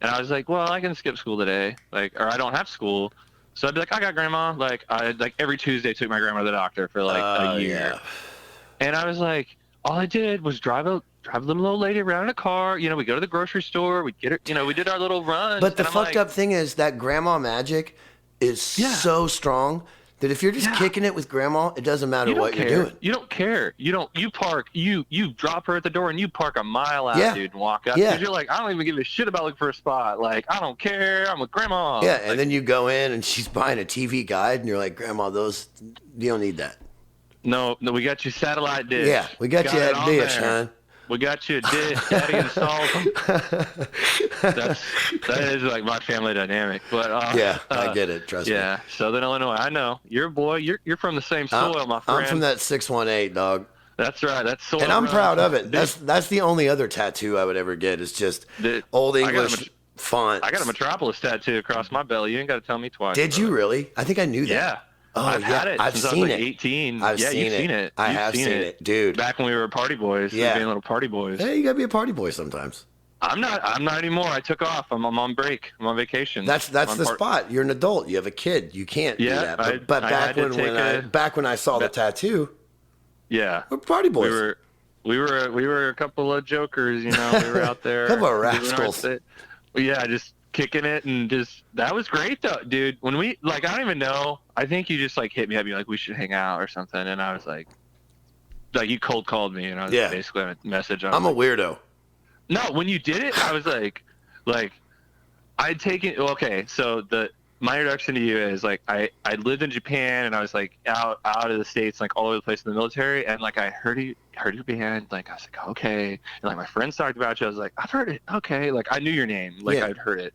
and I was like, well, I can skip school today, like, or I don't have school, so I'd be like, I got grandma. Like I like every Tuesday took my grandma to the doctor for like a year, and I was like, all I did was drive a little old lady around in a car. You know, we go to the grocery store. We get her. We did our little runs. But the fucked up thing is that grandma magic is so strong that if you're just kicking it with grandma, it doesn't matter what you're doing. You don't care. You park. You drop her at the door and you park a mile out, dude, and walk up. Because you're like, I don't even give a shit about looking for a spot. Like, I don't care. I'm with grandma. Yeah, like, and then you go in and she's buying a TV guide, and you're like, Grandma, you don't need that. No, we got you satellite dish. Yeah, we got you that dish, hon. We got you a dish. Daddy installed them. That is like my family dynamic. But I get it. Trust me. Yeah, Southern Illinois. I know. You're a boy. You're from the same soil, my friend. I'm from that 618, dog. That's right. That's soil. And I'm proud of it. That's the only other tattoo I would ever get. Is just old English font. I got a Metropolis tattoo across my belly. You ain't got to tell me twice. Did you really? I think I knew that. Yeah. Oh, I've had it I've since seen I was like it. 18. I've seen it. I have seen it, dude. Back when we were party boys. Yeah. Being little party boys. Hey, you gotta be a party boy sometimes. I'm not anymore. I took off. I'm on break. I'm on vacation. That's the spot. You're an adult. You have a kid. You can't do that. But back when I saw the tattoo, we're party boys. We were a couple of jokers, We were out there. A couple of rascals. Just kicking it, and that was great though, dude. When I don't even know. I think you just like hit me up, you're like, we should hang out or something, and I was like you cold called me, and I was basically on a message. I'm a weirdo. No, when you did it, I was like I'd taken. Okay, so my introduction to you is like I lived in Japan, and I was like out of the States, like all over the place in the military, and like I heard your band, like I was like, okay, and like my friends talked about you. I was like, I've heard it. Okay, like I knew your name, like I'd heard it,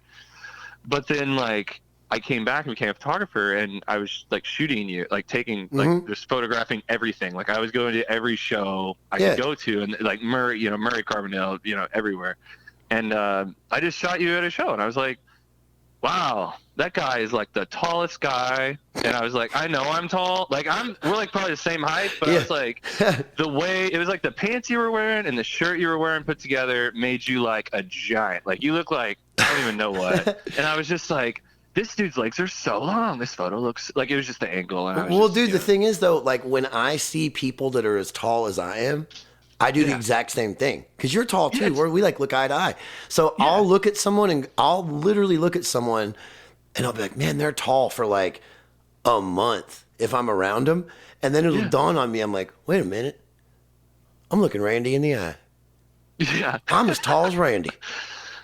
but then like I came back and became a photographer, and I was like shooting you, like taking, like just photographing everything. Like I was going to every show I could go to, and like Murray Carbondale, everywhere. And I just shot you at a show, and I was like, wow, that guy is like the tallest guy. And I was like, I know I'm tall. Like we're like probably the same height, but I was like, the way it was like the pants you were wearing and the shirt you were wearing put together made you like a giant. Like you look like I don't even know what. And I was just like, this dude's legs are so long. This photo looks like it was just the angle. And the thing is though, like when I see people that are as tall as I am, I do the exact same thing because you're tall too. We like look eye to eye. So I'll look at someone and I'll literally look at someone and I'll be like, man, they're tall for like a month if I'm around them. And then it'll dawn on me. I'm like, wait a minute. I'm looking Randy in the eye. Yeah. I'm as tall as Randy.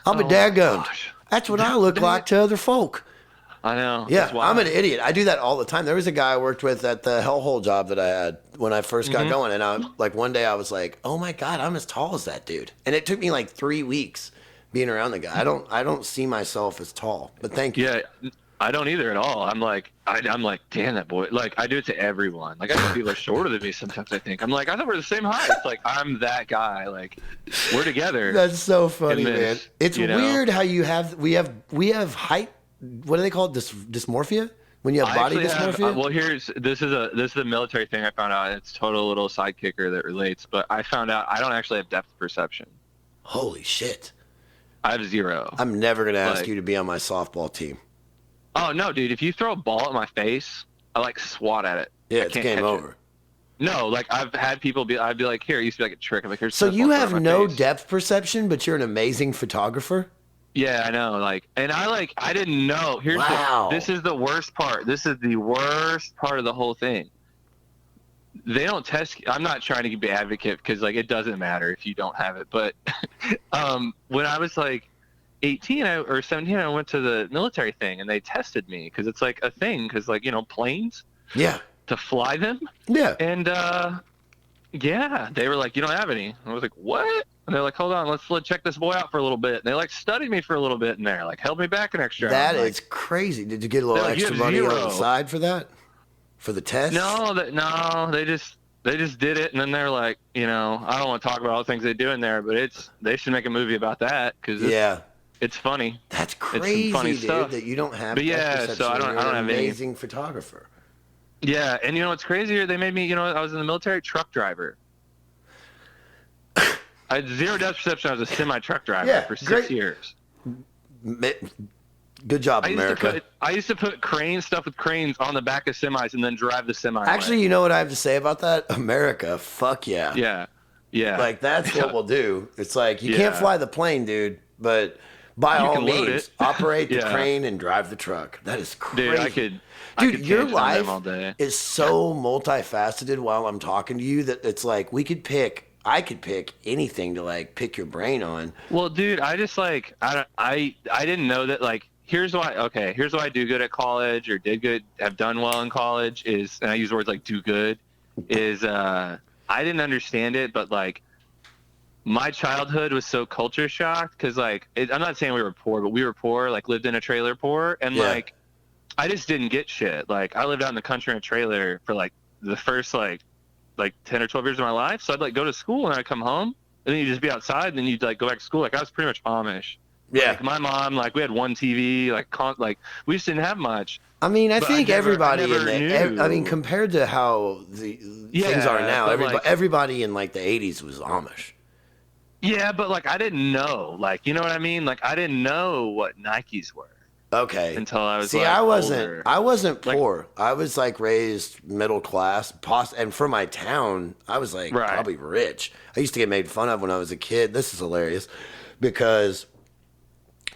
I'll be daggone. That's what I look like to other folk. I know. Yeah, I'm an idiot. I do that all the time. There was a guy I worked with at the hellhole job that I had when I first got going, and one day I was like, "Oh my god, I'm as tall as that dude." And it took me like 3 weeks being around the guy. I don't see myself as tall, but thank you. Yeah, I don't either at all. I'm like, damn that boy. Like I do it to everyone. Like I think people are shorter than me sometimes. I think I'm like, I thought we're the same height. It's like I'm that guy. Like we're together. That's so funny, man. It's weird how we have height. What do they call it? Dysmorphia? When you have body dysmorphia? This is a military thing I found out. It's total little side kicker that relates, but I found out I don't actually have depth perception. Holy shit. I have zero. I'm never going to ask you to be on my softball team. Oh, no, dude. If you throw a ball at my face, I like swat at it. Yeah, I it's can't game catch over. it. No, like I've had people I'd be like, here, it used to be like a trick. I'm like, here's So this you one have for my no face. depth perception, but you're an amazing photographer? Yeah, I know. Like, and I didn't know. Wow. This is the worst part. This is the worst part of the whole thing. They don't test. I'm not trying to be an advocate because like it doesn't matter if you don't have it. But when I was like 18 or 17, I went to the military thing and they tested me because it's like a thing because like planes. Yeah. To fly them. Yeah. And yeah, they were like, you don't have any. I was like, what? And they're like, hold on, let's check this boy out for a little bit. And they like studied me for a little bit in there, like held me back an extra. That is crazy. Did you get a little extra money on the side for that? For the test? No, they just did it, and then they're like, I don't want to talk about all the things they do in there, but they should make a movie about that because it's funny. That's crazy, it's funny dude, stuff. that you don't have. But yeah, so I don't have any. Amazing photographer. Yeah, and what's crazier? They made me. I was in the military truck driver. I had zero depth perception. I was a semi truck driver for 6 years. Good job, America. I used to put stuff with cranes on the back of semis and then drive the semi. Actually, you know what I have to say about that? America, fuck yeah. Yeah. Yeah. Like, that's what we'll do. It's like, you can't fly the plane, dude, but by all means, operate the crane and drive the truck. That is crazy. Dude, Dude, your life is so multifaceted while I'm talking to you that it's like I could pick anything to like pick your brain on. Well, dude, I just like I didn't know that like here's why I do good at college or have done well in college is, and I use words like do good, is I didn't understand it, but like my childhood was so culture shocked because like I'm not saying we were poor, but we were poor, like lived in a trailer poor, and like I just didn't get shit. Like I lived out in the country in a trailer for like the first like 10 or 12 years of my life. So I'd like go to school and I'd come home and then you'd just be outside and then you'd like go back to school. Like I was pretty much Amish. Yeah. Like my mom, like we had one TV, like we just didn't have much. I mean, I think everybody compared to how the things are now, everybody in like the 80s was Amish. Yeah, but like I didn't know, like, you know what I mean? Like I didn't know what Nikes were. Okay. Until I was I wasn't poor. I was like raised middle class, and for my town, I was like probably rich. I used to get made fun of when I was a kid. This is hilarious because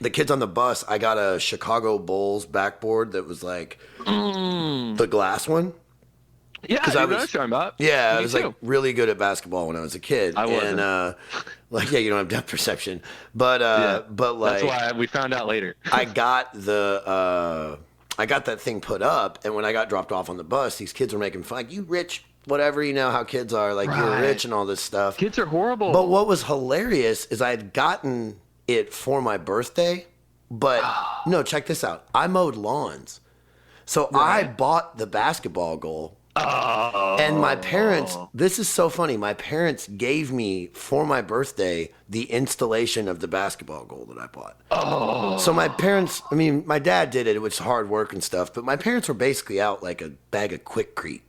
the kids on the bus, I got a Chicago Bulls backboard that was like the glass one. Yeah, I was talking about. Yeah, I was like really good at basketball when I was a kid. I wasn't. And you don't have depth perception, but like that's why we found out later. I got that thing put up, and when I got dropped off on the bus, these kids were making fun, like, you rich, whatever, you know how kids are, like you're rich and all this stuff. Kids are horrible. But what was hilarious is I had gotten it for my birthday, but no, check this out. I mowed lawns, so I bought the basketball goal. Oh. And my parents, this is so funny. My parents gave me for my birthday the installation of the basketball goal that I bought. Oh. So my parents, I mean, my dad did it. It was hard work and stuff, but my parents were basically out like a bag of Quickcrete.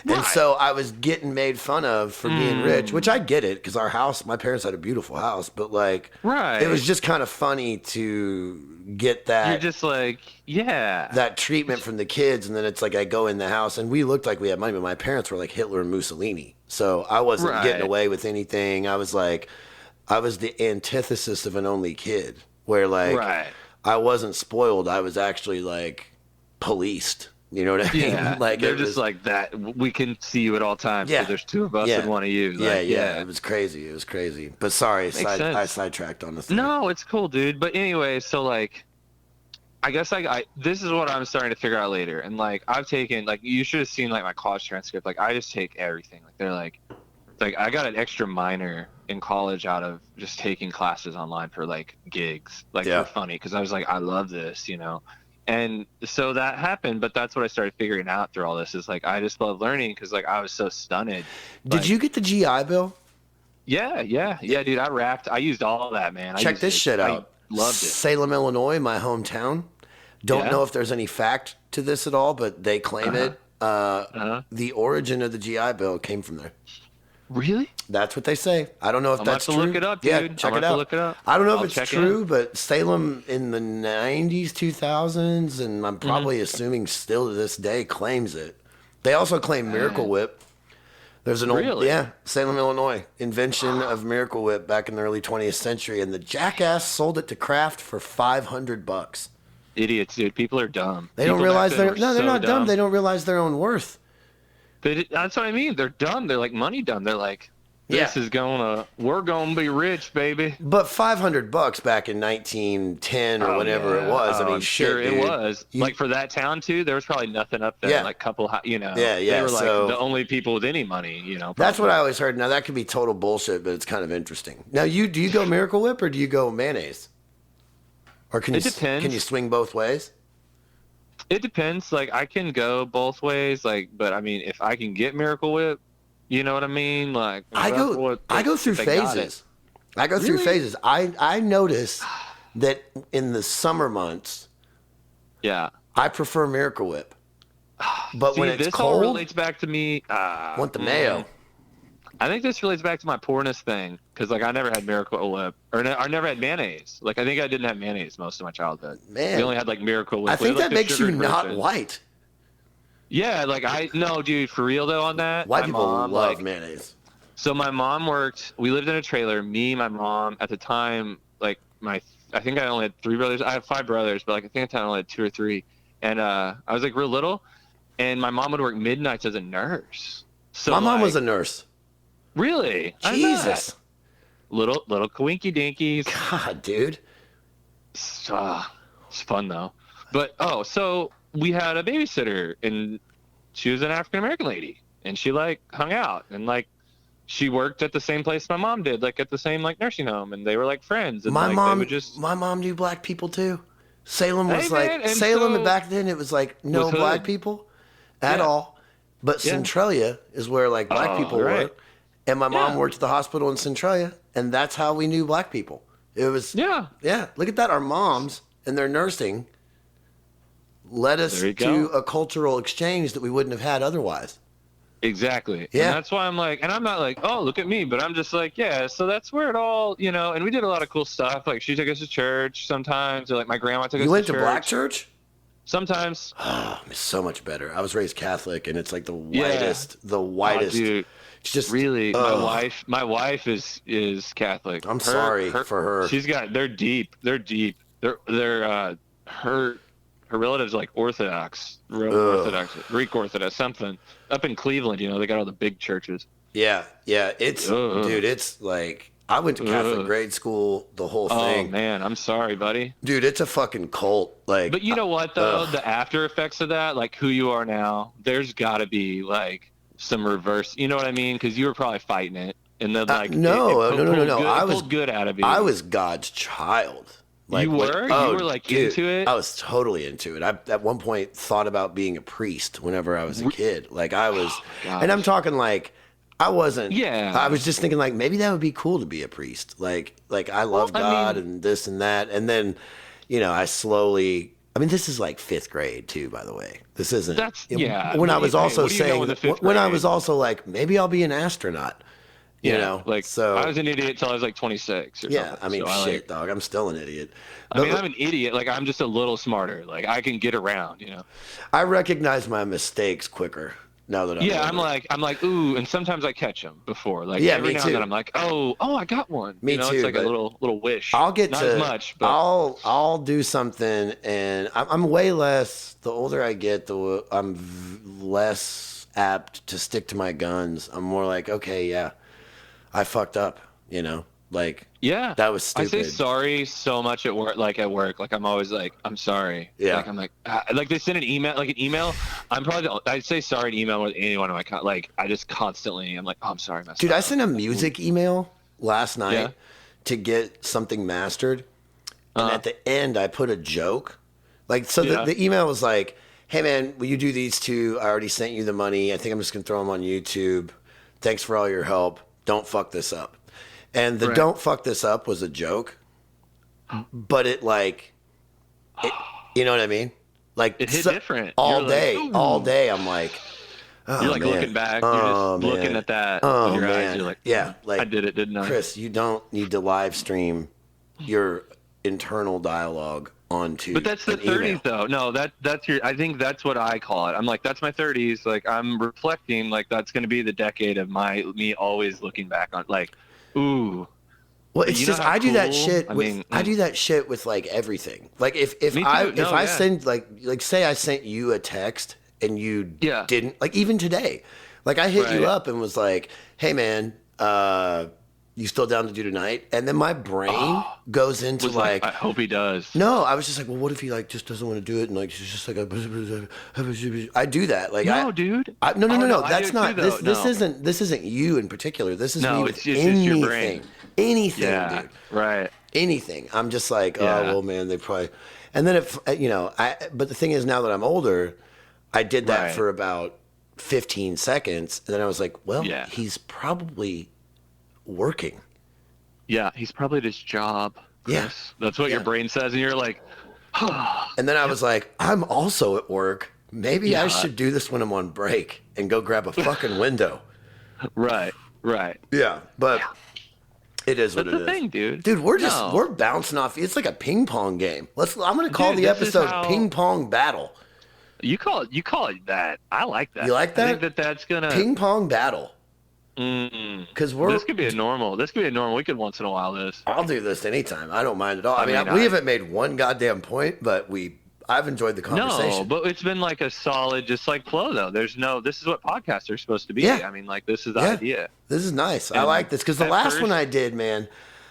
And so I was getting made fun of for being rich, which I get it because my parents had a beautiful house, but like, it was just kind of funny to get that. You're just like, that treatment from the kids. And then it's like, I go in the house and we looked like we had money, but my parents were like Hitler and Mussolini. So I wasn't getting away with anything. I was the antithesis of an only kid where like, I wasn't spoiled. I was actually like policed. You know what I mean? Yeah, like they're just like that. We can see you at all times. Yeah, so there's two of us and one of you. Like, It was crazy. But sorry, I sidetracked on this. No, it's cool, dude. But anyway, so like, I guess this is what I'm starting to figure out later. And like, I've taken like you should have seen like my college transcript. Like, I just take everything. Like, they're like I got an extra minor in college out of just taking classes online for like gigs, like for funny, because I was like, I love this, you know. And so that happened, but that's what I started figuring out through all this is like I just love learning because like I was so stunned. Did you get the GI Bill? Yeah, dude. I rapped. I used all of that, man. Check this shit out. I loved it. Salem, Illinois, my hometown. Don't know if there's any fact to this at all, but they claim it. The origin of the GI Bill came from there. Really? That's what they say. I don't know if I'm gonna that's have to true. look it up, Yeah, dude. check I'm it gonna have to out. look it up. I don't know if I'll it's check true, in. but Salem in the 90s, 2000s, and I'm probably assuming still to this day claims it. They also claim Miracle Dang. Whip. There's an old, Really? yeah, Salem, Illinois, invention of Miracle Whip back in the early 20th century, and the jackass sold it to Kraft for $500. Idiots, dude. People are dumb. They don't People back realize then were they're so not dumb. dumb. They don't realize their own worth. That's what I mean. They're dumb. They're like money dumb. They're like, Yeah. we're gonna be rich, baby. But $500 back in 1910 or whenever it was. I mean, I'm shit, sure it dude. was. Like for that town too, there was probably nothing up there. Yeah. Like couple, Yeah, They were like so- the only people with any money. That's what I always heard. Now that could be total bullshit, but it's kind of interesting. Now do you go Miracle Whip or do you go mayonnaise? Or It depends. Can you swing both ways? It depends. Like I can go both ways. Like, but I mean, if I can get Miracle Whip, you know what I mean? Like I go through if they got phases. it. I go through Really? phases. I notice that in the summer months, Yeah. I prefer Miracle Whip. But See, when it's this all cold, relates back to me. want the mayo. I think this relates back to my poorness thing because like I never had Miracle Whip I never had mayonnaise. Like I think I didn't have mayonnaise most of my childhood. Man. We only had like Miracle Whip. I We think had, that like, the makes you sugared not version. white. Yeah, like no, dude, for real though on that. White my people mom, love like, mayonnaise. So my mom worked. We lived in a trailer. Me, my mom. At the time, like I think I only had 3 brothers. I have 5 brothers, but like I think at the time I only had 2 or 3. And I was like real little, and my mom would work midnights as a nurse. So My mom like, was a nurse. really Jesus. little Kawinky Dinkies. God, dude. It's fun though. But so we had a babysitter, and she was an African American lady, and she like hung out, and like she worked at the same place my mom did, like at the same like nursing home, and they were like friends. And My like, mom they would just my mom knew black people too. Salem was Hey, like man, and Salem so- back then. It was like no was hood. black people at Yeah. all. But Yeah. Centralia is where like black Oh, people right. were. And my mom Yeah. worked at the hospital in Centralia, and that's how we knew black people. It was yeah. Look at that. Our moms and their nursing led us There you to go. a cultural exchange that we wouldn't have had otherwise. Exactly. Yeah. And that's why I'm like, and I'm not like, oh, look at me, but I'm just like, yeah, so that's where it all, and we did a lot of cool stuff. Like she took us to church sometimes, or like my grandma took us You went to church. black church? Sometimes. Oh, it's so much better. I was raised Catholic, and it's like the Yeah. whitest, the Oh, whitest. dude. It's just Really, ugh. my wife is Catholic. I'm sorry for her. They're deep. Her relatives are like Orthodox, Greek Orthodox, something up in Cleveland. They got all the big churches. Yeah. It's Ugh. dude. It's like I went to Catholic Ugh. grade school. The whole Oh thing, man, I'm sorry, buddy. dude. It's a fucking cult. Like, But you know what though, ugh. the after effects of that, like who you are now, there's got to be like some reverse. You know what I mean? Because you were probably fighting it, and then like no. it pulled Good, I I was pulled good out of you. I was God's child. You were? You were, like, into it? I was totally into it. I at one point thought about being a priest whenever I was a kid. Like I was, gosh. and I'm talking like I wasn't. Yeah. I was just thinking like maybe that would be cool to be a priest. Like I love Well, I God mean- and this and that, and then I slowly. I mean, this is like 5th grade too, by the way. This isn't. Yeah. When I was also what do you know saying, in the 5th when I grade? was also like, maybe I'll be an astronaut. You know, like so I was an idiot till I was like 26 or yeah. something. I mean, So shit, dog. I'm still an idiot. I mean, I'm an idiot. Like I'm just a little smarter. Like I can get around. I recognize my mistakes quicker now that I'm Yeah, older. I'm like, ooh, and sometimes I catch them before. Like Yeah, every me now too. and then I'm like, oh, I got one. Me It's too, like a but little wish. I'll get not to as much, but I'll do something, and I'm way less. The older I get, I'm less apt to stick to my guns. I'm more like, okay, yeah, I fucked up. Like yeah, that was I say stupid. sorry so much at work. Like I'm always like, I'm sorry. Yeah. Like I'm like, like they send an email. I'm probably I'd say sorry to email more than anyone in my like I just constantly I'm like, oh, I'm sorry, messed Dude, up. I sent a music email last night Yeah. to get something mastered, and at the end I put a joke. Like, so Yeah. the email was like, "Hey man, will you do these two? I already sent you the money. I think I'm just gonna throw them on YouTube. Thanks for all your help. Don't fuck this up." And the Right. "don't fuck this up" was a joke, but it you know what I mean? Like It hit different. all You're like, day, "Ooh." all day. I'm like, Oh, You're like man. looking back. Oh, You're just looking man. at that Oh, with your eyes. man. You're like, Yeah, like I did it, didn't I? Chris, you don't need to live stream your internal dialogue onto But that's the an email. 30s though. No, that's your. I think that's what I call it. I'm like, that's my 30s. Like I'm reflecting. Like that's going to be the decade of me always looking back on. Like, ooh. Well, But it's you know just how I do that cool- shit I with mean, I do that shit with like everything. Like if Me I too. if No, I yeah. send like say I sent you a text and you Yeah. didn't, like even today, like I hit you Right. up and was like, "Hey man, you still down to do tonight?" And then my brain goes into was like, I hope he does. no, I was just like, well, what if he like just doesn't want to do it and like she's just like I do that like No, dude. no, Oh, no, I that's do not too, this. though. No. This isn't you in particular. This is No, me it's with just your brain. anything, Yeah. dude. Right. Anything. I'm just like, Yeah. oh well, man, they probably. And then if but the thing is, now that I'm older, I did that Right. for about 15 seconds, and then I was like, well, Yeah. he's probably working. Yeah. He's probably at his job. Chris. Yeah. That's what your Yeah. brain says, and you're like, And then I was like, I'm also at work. Maybe I Yeah. should do this when I'm on break and go grab a fucking window. right. Right. Yeah, but it is what That's it the is. thing, dude. Dude, we're No. bouncing off. It's like a ping pong game. I'm gonna call Dude, the this is episode how- Ping Pong Battle. You call it that. I like that. You like that? I think that's gonna. Ping Pong Battle. Mm-mm. Because This could be a normal. This could be a normal. We could once in a while this. I'll do this anytime. I don't mind at all. I mean, mean, we I- haven't made one goddamn point, but I've enjoyed the conversation. No, but it's been like a solid, just like flow though. There's no. This is what podcasts are supposed to be. Yeah. I mean, like this is the Yeah. idea. This is nice. I And like this because the at last first- one I did, man,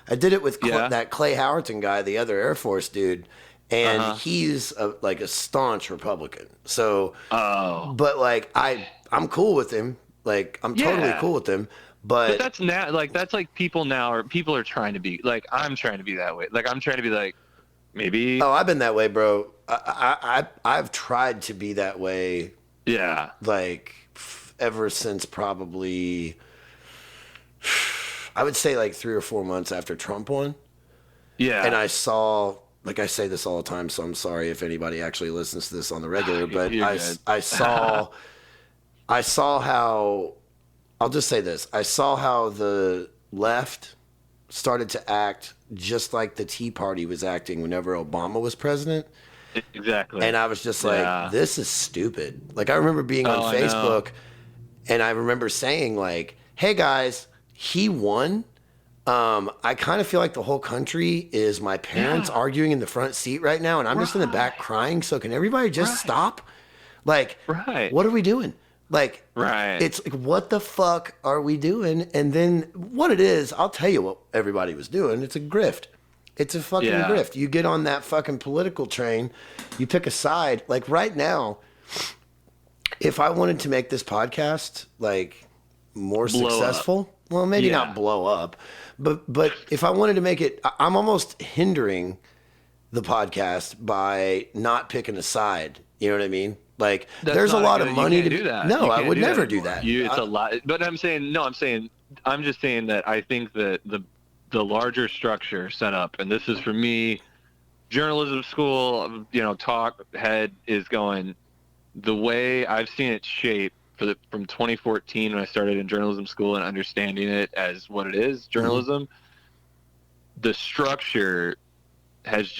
I did it with Yeah. that Clay Howerton guy, the other Air Force dude, and Uh-huh. he's like a staunch Republican. So, Oh, but like I'm cool with him. Like I'm totally Yeah. cool with him. but But that's now. Like that's like people are trying to be like I'm trying to be that way. Like I'm trying to be like maybe. oh, I've been that way, bro. I've tried to be that way Yeah. like ever since probably I would say like 3 or 4 months after Trump won. Yeah. And I saw, like I say this all the time, so I'm sorry if anybody actually listens to this on the regular, but You're I, good. I saw how, I'll just say this. I saw how the left started to act just like the Tea Party was acting whenever Obama was president. Exactly. And I was just like, Yeah. this is stupid. Like I remember being on Oh, I know. Facebook and I remember saying like, hey guys, he won. I kind of feel like the whole country is my parents Yeah. arguing in the front seat right now, and I'm just in the back crying. So can everybody just Right. stop? Like, Right. what are we doing? Like, Right. it's like, what the fuck are we doing? And then what it is, I'll tell you what everybody was doing. It's a grift. It's a fucking Yeah. grift. You get on that fucking political train, you pick a side. Like right now, if I wanted to make this podcast like more Blow up. successful, well, maybe Yeah. not blow up, but if I wanted to make it, I'm almost hindering the podcast by not picking a side. You know what I mean? Like That's there's a not lot good- of you money can't to do that. No, You I can't would never do anymore. that. It's a lot. But I'm just saying that I think that the larger structure set up, and this is for me, journalism school, talk head is going, the way I've seen it shape from 2014 when I started in journalism school and understanding it as what it is, journalism, the structure has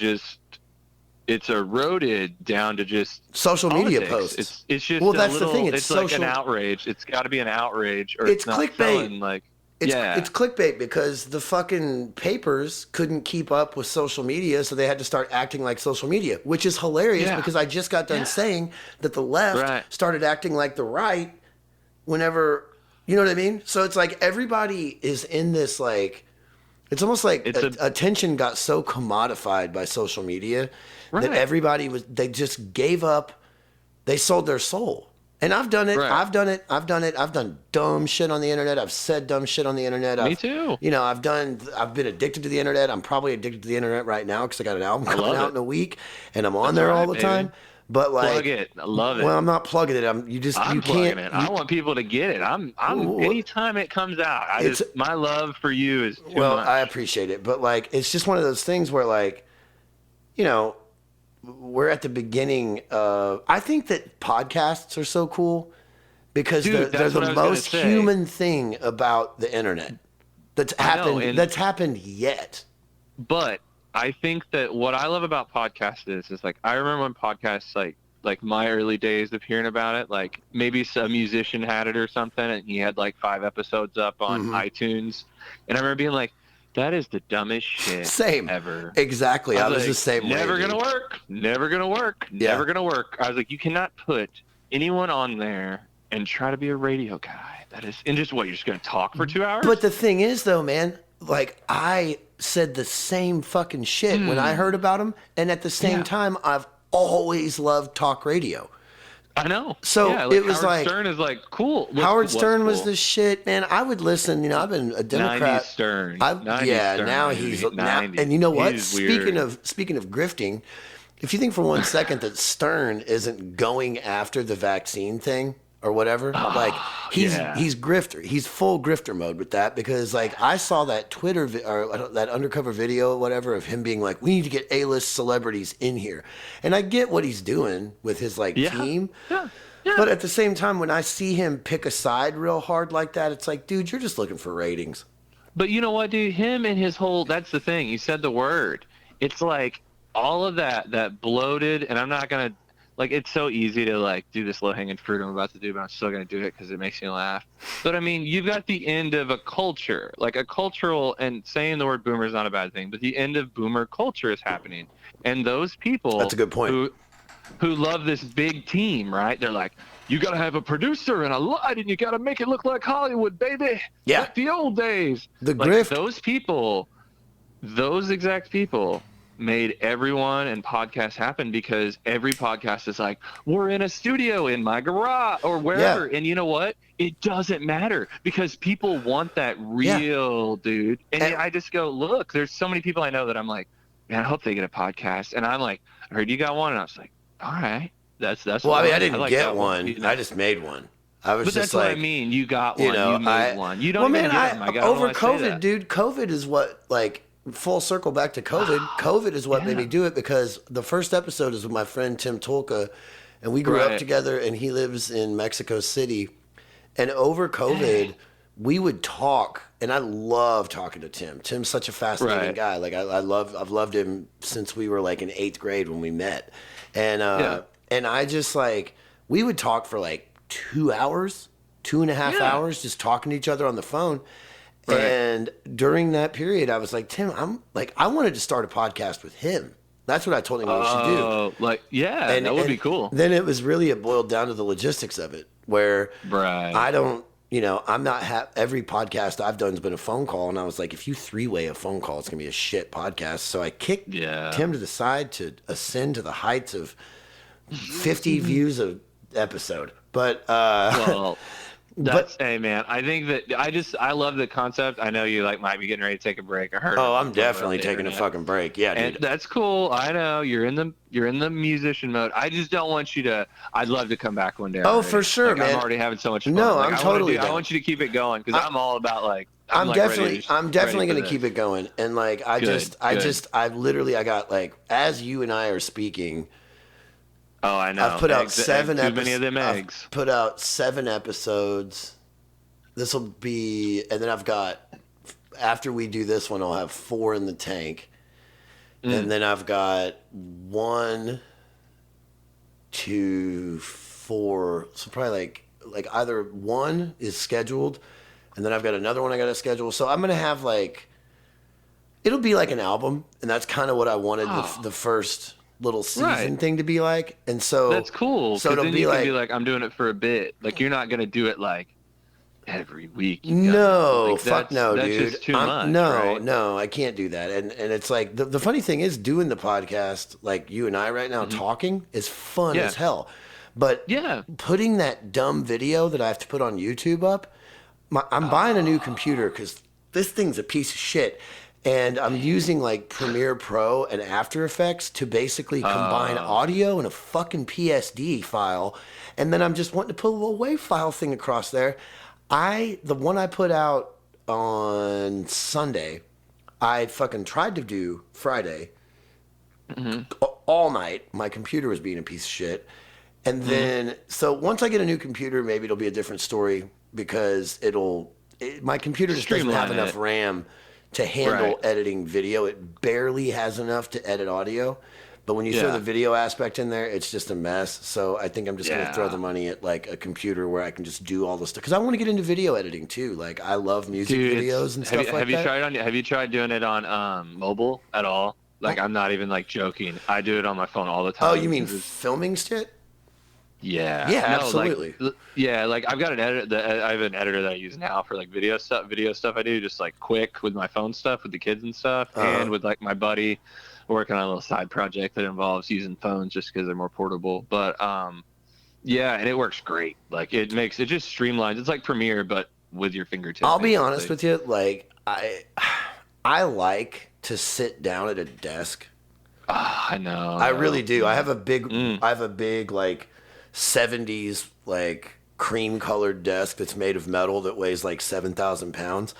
it's eroded down to just Social media politics. posts. It's just Well, a that's the little, thing, it's it's like social- an outrage. It's got to be an outrage, or It's not clickbait. selling, like It's clickbait because the fucking papers couldn't keep up with social media, so they had to start acting like social media, which is hilarious Yeah. because I just got done Yeah. saying that the left Right. started acting like the right whenever, you know what I mean? So it's like everybody is in this like, it's almost like attention got so commodified by social media that Right. everybody they just gave up, they sold their soul. And I've done it. Right. I've done it. I've done dumb shit on the internet. I've said dumb shit on the internet. Me too. I've been addicted to the internet. I'm probably addicted to the internet right now because I got an album coming love out it. in a week and I'm on That's there right, all the baby. time. But like, Plug it. I love it. well, I'm not plugging it. I'm you plugging can't. it. I want people to get it. I'm Well, anytime it comes out, my love for you is too Well, much. I appreciate it, but like, it's just one of those things where like, we're at the beginning of. I think that podcasts are so cool because Dude, they're that's what I the was gonna most say. human thing about the internet that's happened yet. But I think that what I love about podcasts is like I remember when podcasts like my early days of hearing about it, like maybe some musician had it or something and he had like 5 episodes up on iTunes. And I remember being like, that is the dumbest shit Same. ever. Exactly. I was like, the same way. Never gonna Dude. work. Never gonna work. Yeah. Never gonna work. I was like, you cannot put anyone on there and try to be a radio guy. That is, and just what, you're just gonna talk for 2 hours? But the thing is, though, man, like I said the same fucking shit when I heard about him, and at the same time, I've always loved talk radio. I know. So yeah, like it was Howard like Stern is like cool. Howard Stern was cool. the shit, man. I would listen. You know, I've been a Democrat. 90s Stern. Yeah, Stern, now baby. he's 90s. and you know what? He's Speaking weird. of grifting, if you think for 1 second that Stern isn't going after the vaccine thing or whatever, like he's grifter. He's full grifter mode with that because like I saw that Twitter or that undercover video or whatever of him being like, we need to get A-list celebrities in here, and I get what he's doing with his like team. Yeah. But at the same time, when I see him pick a side real hard like that, it's like, dude, you're just looking for ratings. But you know what, dude? Him and his whole, that's the thing. You said the word. It's like all of that bloated, and I'm not going to, like, it's so easy to, like, do this low-hanging fruit I'm about to do, but I'm still going to do it because it makes me laugh. But, I mean, you've got the end of a culture, like a cultural, and saying the word boomer is not a bad thing, but the end of boomer culture is happening. And those people. That's a good point. Who love this big team, right? They're like, you got to have a producer and a light, and you got to make it look like Hollywood, baby. Yeah. Like the old days. The like grift. Those people, those exact people made everyone and podcasts happen because every podcast is like, we're in a studio in my garage or wherever. And you know what? It doesn't matter because people want that real, dude. And I just go, look, there's so many people I know that I'm like, man, I hope they get a podcast. And I'm like, I heard you got one. And I was like, all right, that's. Well, I mean, I didn't like get one. You know? I just made one. I was but just that's like, what I mean. You got one. You made one. You don't well, even man, get them. over COVID, dude. COVID is what, like, full circle back to COVID. COVID is what made me do it because the first episode is with my friend Tim Tolka, and we grew up together. And he lives in Mexico City. And over COVID, we would talk, and I love talking to Tim. Tim's such a fascinating guy. Like I've loved him since we were like in 8th grade when we met. And and I just like we would talk for like 2 hours, 2.5 hours, just talking to each other on the phone. Right. And during that period, I was like, Tim, I wanted to start a podcast with him. That's what I told him we should do. Oh, like, yeah, that would be cool. Then it boiled down to the logistics of it, where I don't, I'm not every podcast I've done has been a phone call, and I was like, if you 3-way a phone call, it's gonna be a shit podcast. So I kicked Tim to the side to ascend to the heights of 50 views a episode. But hey man, I think that I love the concept. I know you might be getting ready to take a break. I heard. Oh, I'm definitely taking a fucking break. Yeah, dude. And that's cool. I know you're in the musician mode. I just don't want you to. I'd love to come back one day. Oh, for sure, man. I'm already having so much fun. No, I'm totally. I want you to keep it going because I'm all about I'm definitely going to keep it going. And I got as you and I are speaking. Oh, I know. I've put out 7 episodes. Too many of them eggs. I've put out 7 episodes. This will be, and then I've got, after we do this one, I'll have 4 in the tank. And then I've got 1, 2, 4. So probably like either 1 is scheduled, and then I've got another one I got to schedule. So I'm going to have it'll be like an album, and that's kind of what I wanted the first little season thing to be like. And so that's cool. So it'll then be you can be like, I'm doing it for a bit. Like you're not gonna do it every week. No, fuck no, that's dude. Just too much, no, I can't do that. And it's like the funny thing is doing the podcast like you and I right now talking is fun as hell. But putting that dumb video that I have to put on YouTube up, I'm buying a new computer because this thing's a piece of shit. And I'm using Premiere Pro and After Effects to basically combine audio in a fucking PSD file. And then I'm just wanting to put a little WAV file thing across there. The one I put out on Sunday, I fucking tried to do Friday all night. My computer was being a piece of shit. And then, so once I get a new computer, maybe it'll be a different story because my computer just doesn't have enough RAM to handle editing video. It barely has enough to edit audio. But when you throw the video aspect in there, it's just a mess. So I think I'm just going to throw the money at like a computer where I can just do all this stuff. Because I want to get into video editing too. Like I love music videos and stuff like that. Have you tried doing it on mobile at all? Like I'm not even like joking. I do it on my phone all the time. Oh, you mean filming shit? Yeah. Yeah, absolutely. Like I've got an editor. I have an editor that I use now for like video stuff. I do just like quick with my phone stuff with the kids and stuff, and with like my buddy working on a little side project that involves using phones just because they're more portable. But yeah, and it works great. Like it just streamlines. It's like Premiere, but with your fingertips. I'll be honest with you. Like I like to sit down at a desk. I know. I really do. I have a big like 70s like cream colored desk that's made of metal that weighs like 7,000 pounds.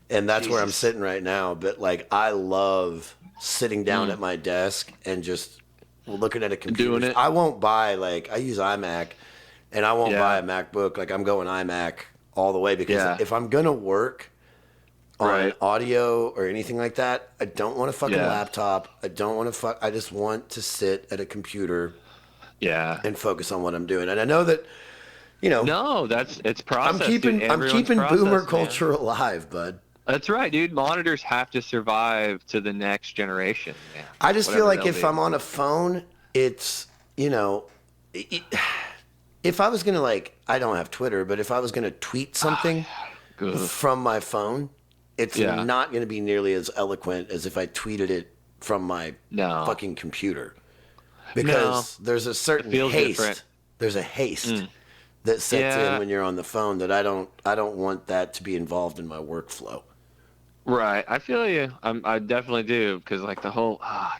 And that's where I'm sitting right now. But like, I love sitting down at my desk and just looking at a computer. Doing it. I won't buy I use iMac and I won't buy a MacBook. Like I'm going iMac all the way because if I'm going to work on audio or anything like that, I don't want a fucking laptop. I don't want to I just want to sit at a computer and focus on what I'm doing. And I know that, no, it's process. I'm keeping boomer culture alive, bud. That's right, dude. Monitors have to survive to the next generation, man. I just feel like if I'm on a phone, it's, if I was going to I don't have Twitter, but if I was going to tweet something from my phone, it's not going to be nearly as eloquent as if I tweeted it from my fucking computer. Because there's a certain haste. Different. There's a haste that sets in when you're on the phone that I don't want that to be involved in my workflow. Right, I feel you. I definitely do because like the whole I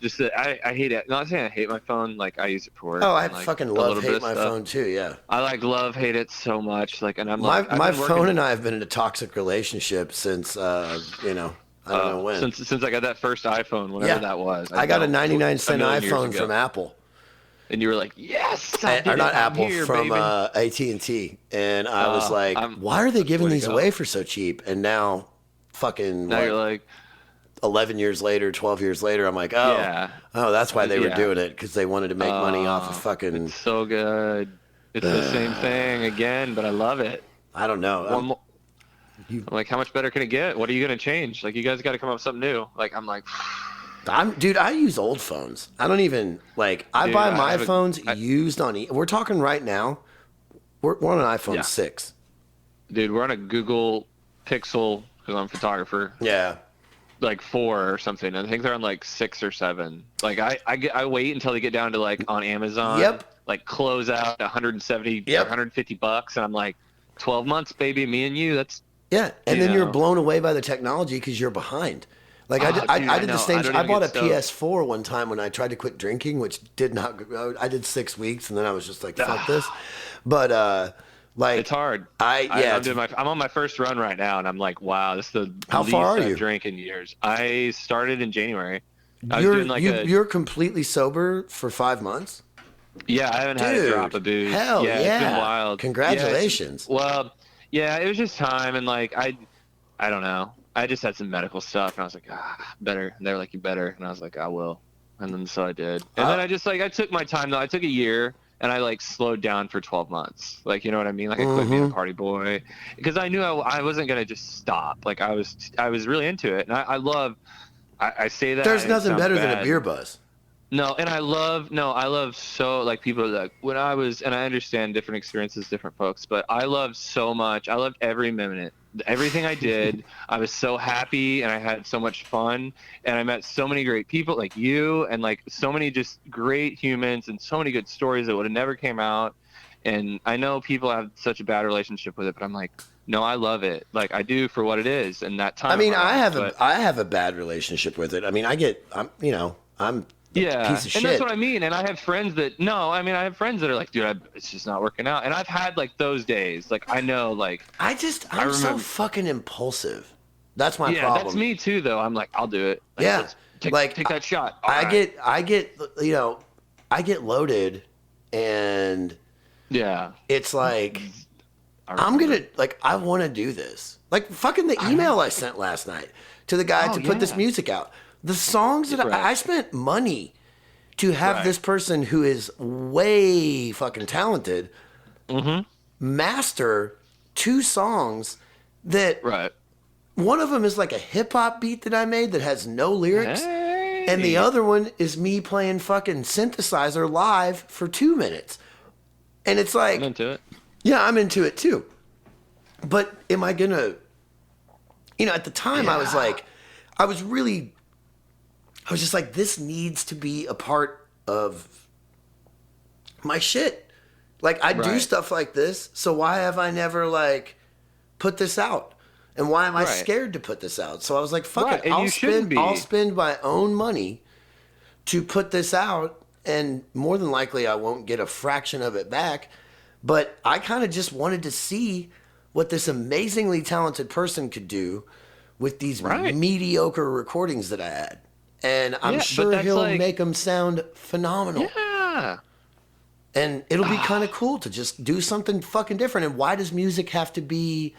hate it. Not saying I hate my phone. Like I use it for work. Oh, I fucking hate my phone too. Yeah, I hate it so much. Like, and I'm my phone and I have been in a toxic relationship since I don't know when. Since I got that first iPhone, whatever that was. I got a 99-cent iPhone from Apple. And you were like, yes! Or not Apple, from AT&T. And I was like, why are they giving these away for so cheap? And now, you're like 11 years later, 12 years later, I'm like, that's why they were doing it, because they wanted to make money off of fucking... It's so good. It's the same thing again, but I love it. I don't know. I'm like, how much better can it get? What are you going to change? Like, you guys got to come up with something new. Like, I'm like... Dude, I use old phones. I don't even I buy my phones used on we're talking right now. We're on an iPhone 6. Dude, we're on a Google Pixel because I'm a photographer. Yeah. Like 4 or something. I think they're on like 6 or 7. Like I wait until they get down to like on Amazon. Yep. Like close out 170 or $150 and I'm like 12 months, baby, me and you. That's and then you're blown away by the technology because you're behind. Like I did the same. I bought a PS4 one time when I tried to quit drinking, which did not. I did 6 weeks, and then I was just like, "Fuck this." But it's hard. I'm on my first run right now, and I'm like, "Wow, this is the How far are you? I've drank in years." I started in January. You're completely sober for 5 months. Yeah, I haven't had a drop of booze. Hell yeah, it's been wild. Congratulations. It was just time, and like I don't know. I just had some medical stuff, and I was like, better. And they were like, you better. And I was like, I will. And then so I did. And then I took my time, though. I took a year, and I, like, slowed down for 12 months. Like, you know what I mean? Like, I quit being a party boy. Because I knew I wasn't going to just stop. Like, I was really into it. And I say that. There's nothing better than a beer buzz. No, and I love so, like, people that when I was, and I understand different experiences, different folks, but I loved so much. I loved every minute. Everything I did, I was so happy and I had so much fun and I met so many great people like you and like so many just great humans and so many good stories that would have never came out. And I know people have such a bad relationship with it, but I'm like, no, I love it. Like I do for what it is. And that time. I mean, I have a bad relationship with it. I mean, I'm piece of shit. And that's what I mean. And I have friends that are like, dude, it's just not working out. And I've had like those days. Like I know, like I'm so fucking impulsive. That's my problem. Yeah, that's me too, though. I'm like, I'll do it. Like, take that shot. I get loaded, and Yeah. It's like, I want to do this. Like fucking the email I sent last night to the guy to put this music out. The songs that I spent money to have this person who is way fucking talented master 2 songs that one of them is like a hip hop beat that I made that has no lyrics. Hey. And the other one is me playing fucking synthesizer live for 2 minutes. And it's like, I'm into it. Yeah, I'm into it too. But am I gonna, at the time I was like, I was just like, this needs to be a part of my shit. Like, I do stuff like this, so why have I never, like, put this out? And why am I scared to put this out? So I was like, fuck it. I'll spend my own money to put this out, and more than likely I won't get a fraction of it back. But I kind of just wanted to see what this amazingly talented person could do with these mediocre recordings that I had. And I'm sure he'll make them sound phenomenal. Yeah. And it'll be kind of cool to just do something fucking different. And why does music have to be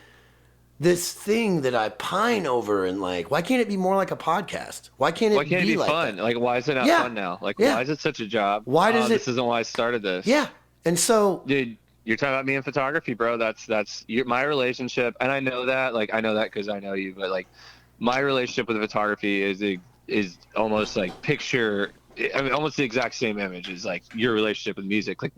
this thing that I pine over? And like, why can't it be more like a podcast? Why can't it be like fun? that? Like, why is it not fun now? Like, why is it such a job? Why does This isn't why I started this. Yeah. And so, dude, you're talking about me in photography, bro. That's my relationship, and I know that. Like, I know that because I know you. But like, my relationship with photography is almost like almost the exact same image as like your relationship with music. Like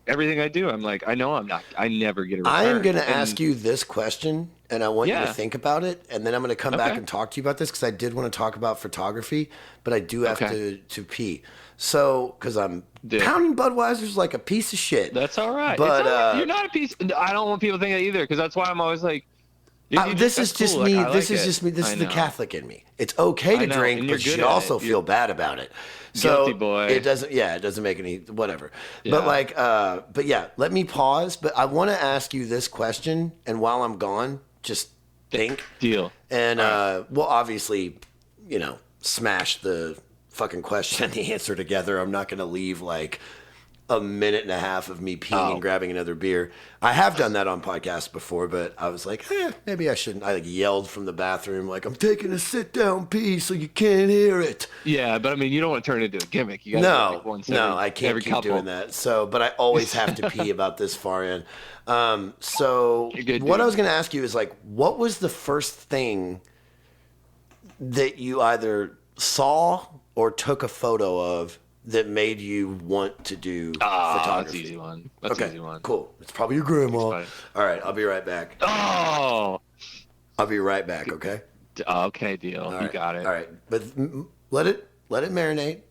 everything I do, I'm like, I never get a return. I am going to ask you this question, and I want you to think about it, and then I'm going to come back and talk to you about this because I did want to talk about photography, but I do have to pee. So, because I'm pounding Budweiser's like a piece of shit. That's all right. But you're not a piece. I don't want people to think that either, because that's why I'm always like, this is just me. This is the Catholic in me. It's okay to drink, but you also feel bad about it. So guilty boy. It doesn't make any whatever. Yeah. But let me pause. But I want to ask you this question, and while I'm gone, just think. Deal. And we'll obviously, smash the fucking question and the answer together. I'm not going to leave like a minute and a half of me peeing and grabbing another beer. I have done that on podcasts before, but I was like, maybe I shouldn't. I like yelled from the bathroom, like, I'm taking a sit down pee so you can't hear it. Yeah, but I mean, you don't want to turn it into a gimmick. You gotta I can't keep doing that. So, but I always have to pee about this far in. So what I was going to ask you is like, what was the first thing that you either saw or took a photo of that made you want to do photography? That's an easy one. That's an easy one. Cool. It's probably your grandma. All right, I'll be right back. Oh! I'll be right back, okay? Okay, deal. You got it. All right. But let it marinate.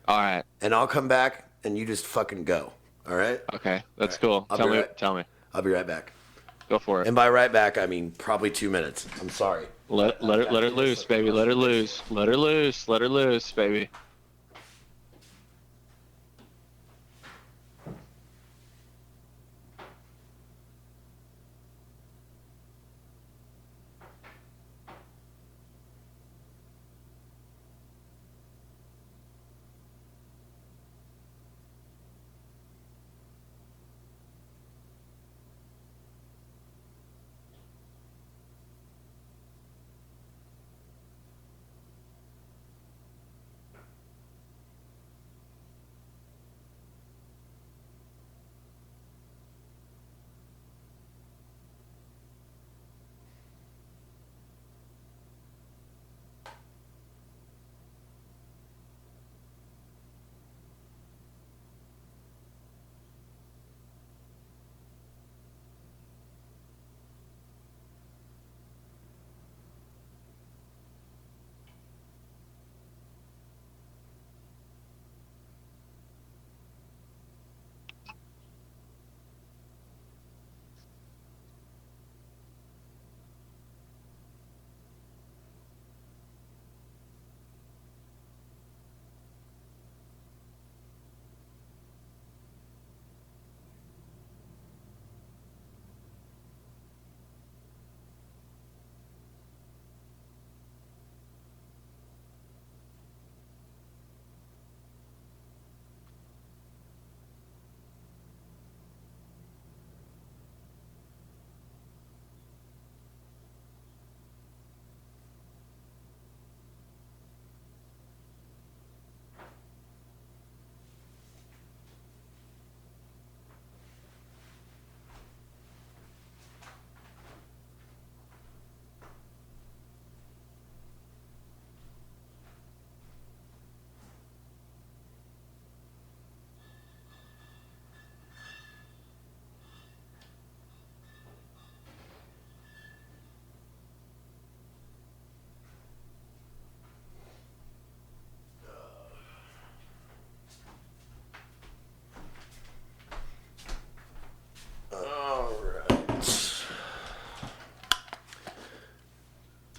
All right. And I'll come back and you just fucking go. All right? Okay. That's cool. Tell me. I'll be right back. Go for it. And by right back, I mean probably 2 minutes. I'm sorry. Let her loose, baby. Let her loose. Let her loose. Let her loose, baby.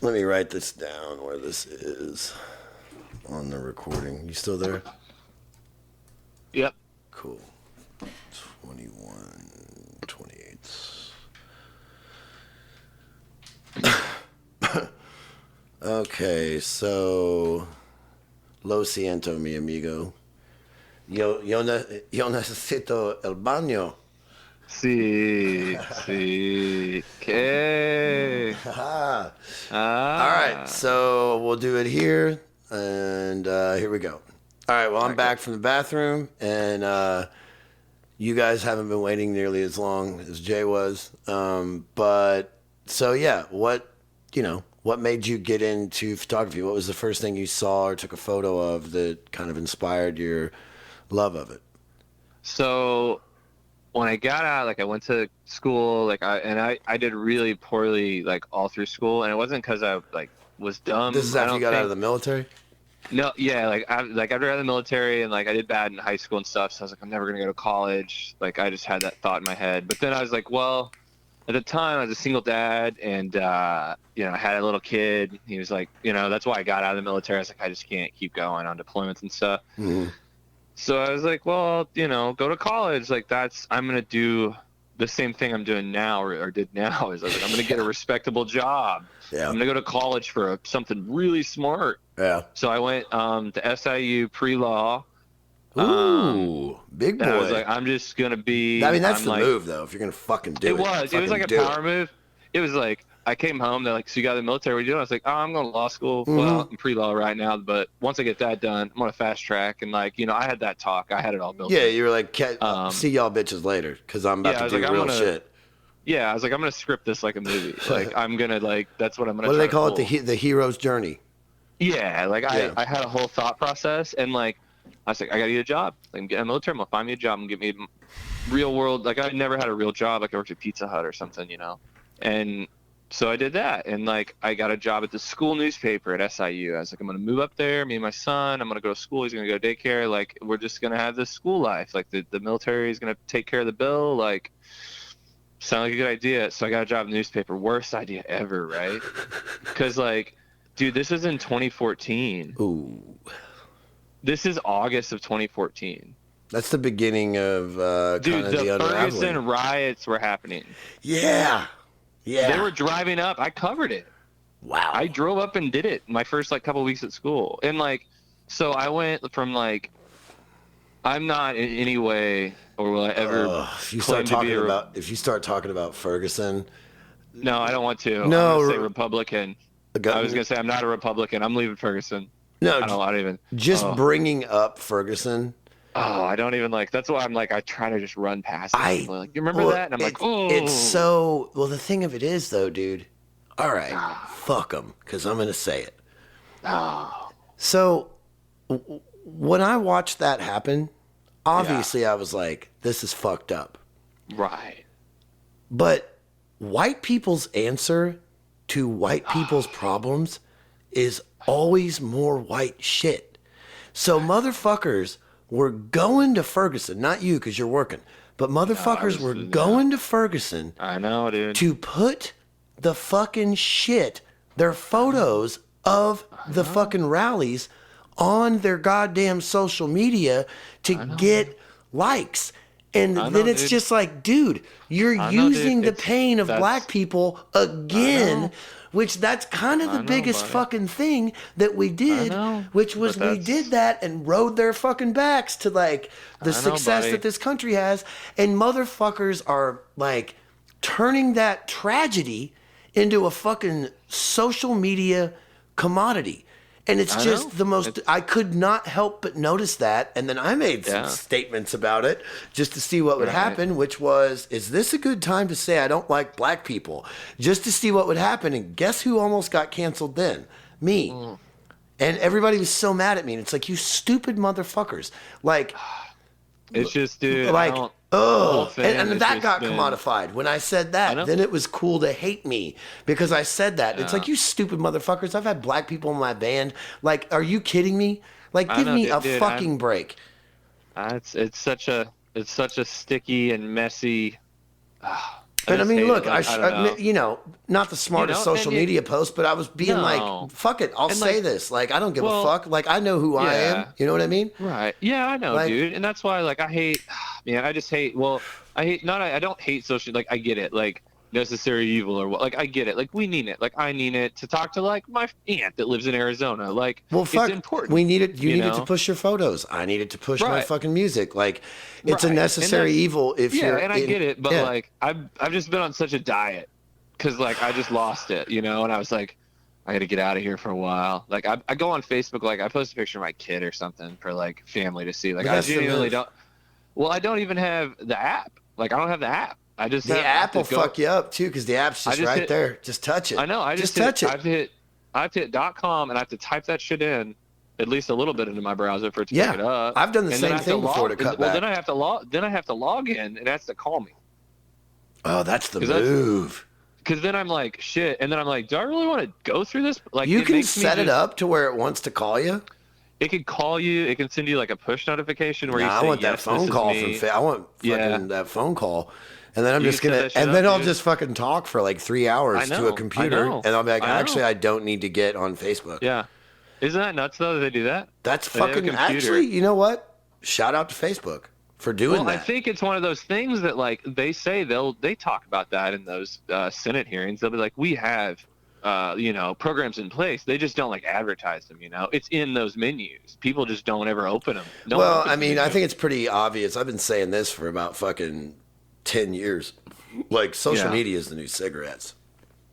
Let me write this down where this is on the recording. You still there? Yep. Cool. 21/28. Okay, so lo siento, mi amigo. Yo necesito el baño. Sí, sí. Okay. All right, so we'll do it here, and here we go. All right, well, I'm back from the bathroom, and you guys haven't been waiting nearly as long as Jay was. But so yeah, what made you get into photography? What was the first thing you saw or took a photo of that kind of inspired your love of it? So when I got out, like I went to school, like I did really poorly, like all through school, and it wasn't because I like was dumb. This is after you got out of the military? No, yeah, after I got out of the military, and like I did bad in high school and stuff, so I was like, I'm never gonna go to college. Like I just had that thought in my head. But then I was like, well, at the time I was a single dad, and I had a little kid. He was like, that's why I got out of the military. I was like, I just can't keep going on deployments and stuff. Mm-hmm. So I was like, well, go to college. Like I'm gonna do the same thing I'm doing now or did now. Is I was like, I'm gonna get a respectable job. Yeah. I'm gonna go to college for something really smart. Yeah. So I went to SIU pre-law. Ooh, big boy. I was like, I'm just gonna be. I mean, that's the move, though. If you're gonna fucking do it, it was like a power move. It was like I came home. They're like, so you got out of the military? What are you doing? I was like, oh, I'm going to law school. Mm-hmm. Well, I'm pre-law right now, but once I get that done, I'm on a fast track. And like, I had that talk. I had it all built. Yeah, you were like, see y'all bitches later, because I'm about to do real shit. Yeah, I was like, I'm gonna script this like a movie. Like I'm gonna that's what I'm gonna. What do they call it? The hero's journey. Yeah, like I had a whole thought process, and like I was like, I gotta get a job. Like, I'm getting a military. I'm gonna find me a job and get me real world. Like I never had a real job. Like I worked at Pizza Hut or something, and so I did that, and like I got a job at the school newspaper at SIU. I was like, I'm gonna move up there. Me and my son. I'm gonna go to school. He's gonna go to daycare. Like we're just gonna have this school life. Like the military is gonna take care of the bill. Like. Sound like a good idea. So I got a job in the newspaper. Worst idea ever, right? Because, like, dude, this is in 2014. Ooh. This is August of 2014. That's the beginning of dude, the Ferguson riots were happening. Yeah. Yeah. They were driving up. I covered it. Wow. I drove up and did it my first, like, couple weeks at school. And, like, so I went from, like, I'm not in any way... Or will I ever? If you start talking about Ferguson, no, I don't want to. No, I'm gonna say Republican. I was gonna say I'm not a Republican. I'm leaving Ferguson. No, I don't even. Just bringing up Ferguson. Oh, I don't even like. That's why I'm like. I try to just run past it. Like, you remember that? And I'm like, oh. It's so. Well, the thing of it is, though, dude. All right, fuck them, because I'm gonna say it. Oh. So, when I watched that happen. Obviously, I was like, this is fucked up. Right. But white people's answer to white people's problems is always more white shit. So motherfuckers were going to Ferguson, not you because you're working, but motherfuckers were going to Ferguson. I know, dude. To put the fucking shit, their photos of the fucking rallies on their goddamn social media to get likes. And then it's just like, dude, you're using the pain of black people again, which that's kind of the biggest fucking thing that we did, which was we did that and rode their fucking backs to like the success that this country has. And motherfuckers are like turning that tragedy into a fucking social media commodity. And it's just the most, I could not help but notice that. And then I made some statements about it just to see what would happen, which was, is this a good time to say I don't like black people? Just to see what would happen. And guess who almost got canceled then? Me. And everybody was so mad at me. And it's like, you stupid motherfuckers. Like, it's just, dude, like, and that got commodified when I said that. Then it was cool to hate me because I said that. It's like, you stupid motherfuckers. I've had black people in my band. Like, are you kidding me? Like, give me a fucking break. It's such a sticky and messy. And I mean, look, like, I don't know. you know, not the smartest You know, social and media post, but I was being No. like, fuck it, I'll And, say like, this. Like, I don't give a well, fuck. Like, I know who I am. yeah. You know what I mean? Right. Yeah, I know, Like- dude. And that's why, like, I hate, man, I just hate, well, I don't hate social, like, I get it, like, necessary evil or what, like, I get it. Like, we need it. Like, I need it to talk to, like, my aunt that lives in Arizona. Like, Well, fuck, it's important. we need it. You need it know? to push your photos. I need it to push my Right. fucking music. Like, it's a Right. And necessary that's- evil if Yeah, you're. and I get it, but, yeah. like, I've just been on such a diet because, like, I just lost it, you know, and I was like, I got to get out of here for a while. Like, I go on Facebook, like, I post a picture of my kid or something for, like, family to see. Like, But I that's the genuinely move. don't. Well, I don't even have the app. Like, I don't have the app. I just The have app to will go- fuck you up too, because the app's just just right hit- there. Just touch it. I know. I just touch it. I have to hit .com and I have to type that shit in at least a little bit into my browser for it to Yeah, pick it up. I've done the And then same I have to thing before to cut well, back. then I have to log. Then I have to log in and it has to call me. Oh, that's the 'Cause that's- move. Because then I'm like, shit. And then I'm like, do I really want to go through this? Like, You it can makes me set it just- up to where it wants to call you. It can call you. It can send you like a push notification where Nah, you I say, want that yes, phone this is call me. from. I want fucking Yeah. that phone call, and then I'm You just can set gonna, that shit and up, then I'll dude. just fucking talk for like 3 hours I to know, a I computer, know, and I'll be like, I know. actually, I don't need to get on Facebook. Yeah. Isn't that nuts though that they do that? That's They have a fucking. computer. Actually, you know what? Shout out to Facebook for doing Well, that. I think it's one of those things that like they say they talk about that in those Senate hearings. They'll be like, we have, you know, programs in place. They just don't like advertise them. You know, it's in those menus. People just don't ever open them. No one Well, opens I the mean, I menu. think it's pretty obvious. I've been saying this for about fucking 10 years. Like, social Yeah. media is the new cigarettes.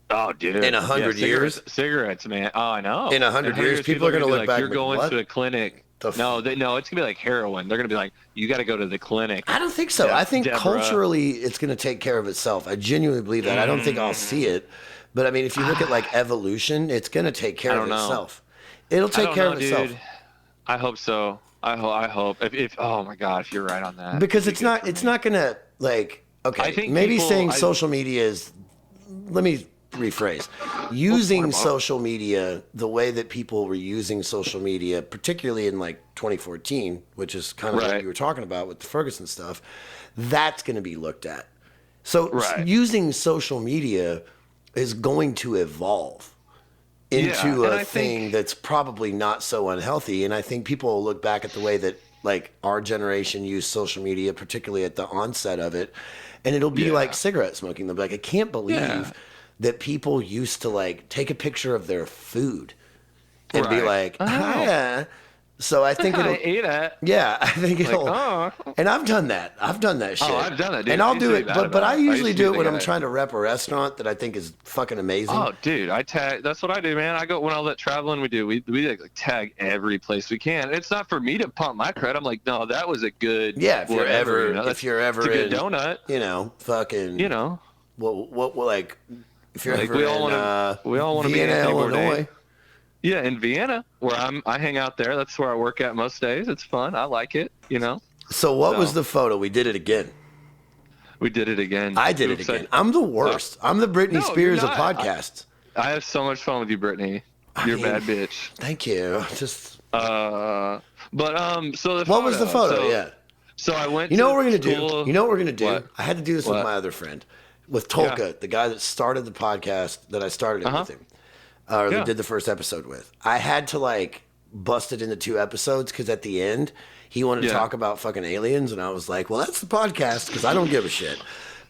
Oh, dude. in 100 years? cigarettes, man. Oh, I know. In 100 years, people are gonna be look like, back You're and be like, going "What to a clinic. the f-" No, it's gonna be like heroin. They're gonna be like, you got to go to the clinic. I don't think so. Yeah, I think Deborah. culturally it's going to take care of itself. I genuinely believe that. I don't think I'll see it. But I mean, if you look at like evolution, it's going to take care I of don't know. itself. It'll I take don't care know, of itself. dude. I hope so. I hope. If oh my god, if you're right on that. Because it'd it's be good not for it's me. not going to like okay, I think maybe people- saying I- social media is let me rephrase. Using social media the way that people were using social media, particularly in like 2014, which is kind of what Right. you were talking about with the Ferguson stuff, that's going to be looked at. So Right. using social media is going to evolve into Yeah, and a I thing think- that's probably not so unhealthy. And I think people will look back at the way that like our generation used social media, particularly at the onset of it, and it'll be Yeah. like cigarette smoking. They'll be like, I can't believe Yeah. that people used to like take a picture of their food and be Right. like, I know. yeah. So I think I it'll, ate it. yeah, I think Like, it'll, oh. and I've done that. I've done that shit. I've done it, dude. And I I'll used do to it, be bad but about I it. I usually used to do be it when the I'm guy. trying to rep a restaurant that I think is fucking amazing. Oh, dude, I tag. That's what I do, man. I go when all that traveling we do. We like tag every place we can. It's not for me to pump my cred. I'm like, no, that was a good. Yeah, if you're whatever, ever, you know? if That's- you're ever it's a good in, donut. you know, fucking, You know, what, like, if you're Like, ever we all in wanna- we all wanna be Vienna, Anthony Bourdain. Illinois. yeah, in Vienna, where I hang out there. That's where I work at most days. It's fun. I like it. You know, So what was So- the photo? We did it again. we did it again. I did it Oops, again. I'm the worst. I'm the Britney No, Spears you're of not. podcasts. I have so much fun with you, Brittany. You're a mean- bad bitch. Thank you. Just So the what was the photo? So, Yeah. So I went. You know to what we're gonna do? school- You know what we're gonna do? What? I had to do this with What? my other friend, with Tolka, Yeah. the guy that started the podcast that I started it with him, or Yeah. that did the first episode with. I had to like bust it into 2 episodes because at the end he wanted to Yeah. talk about fucking aliens, and I was like, well, that's the podcast because I don't give a shit.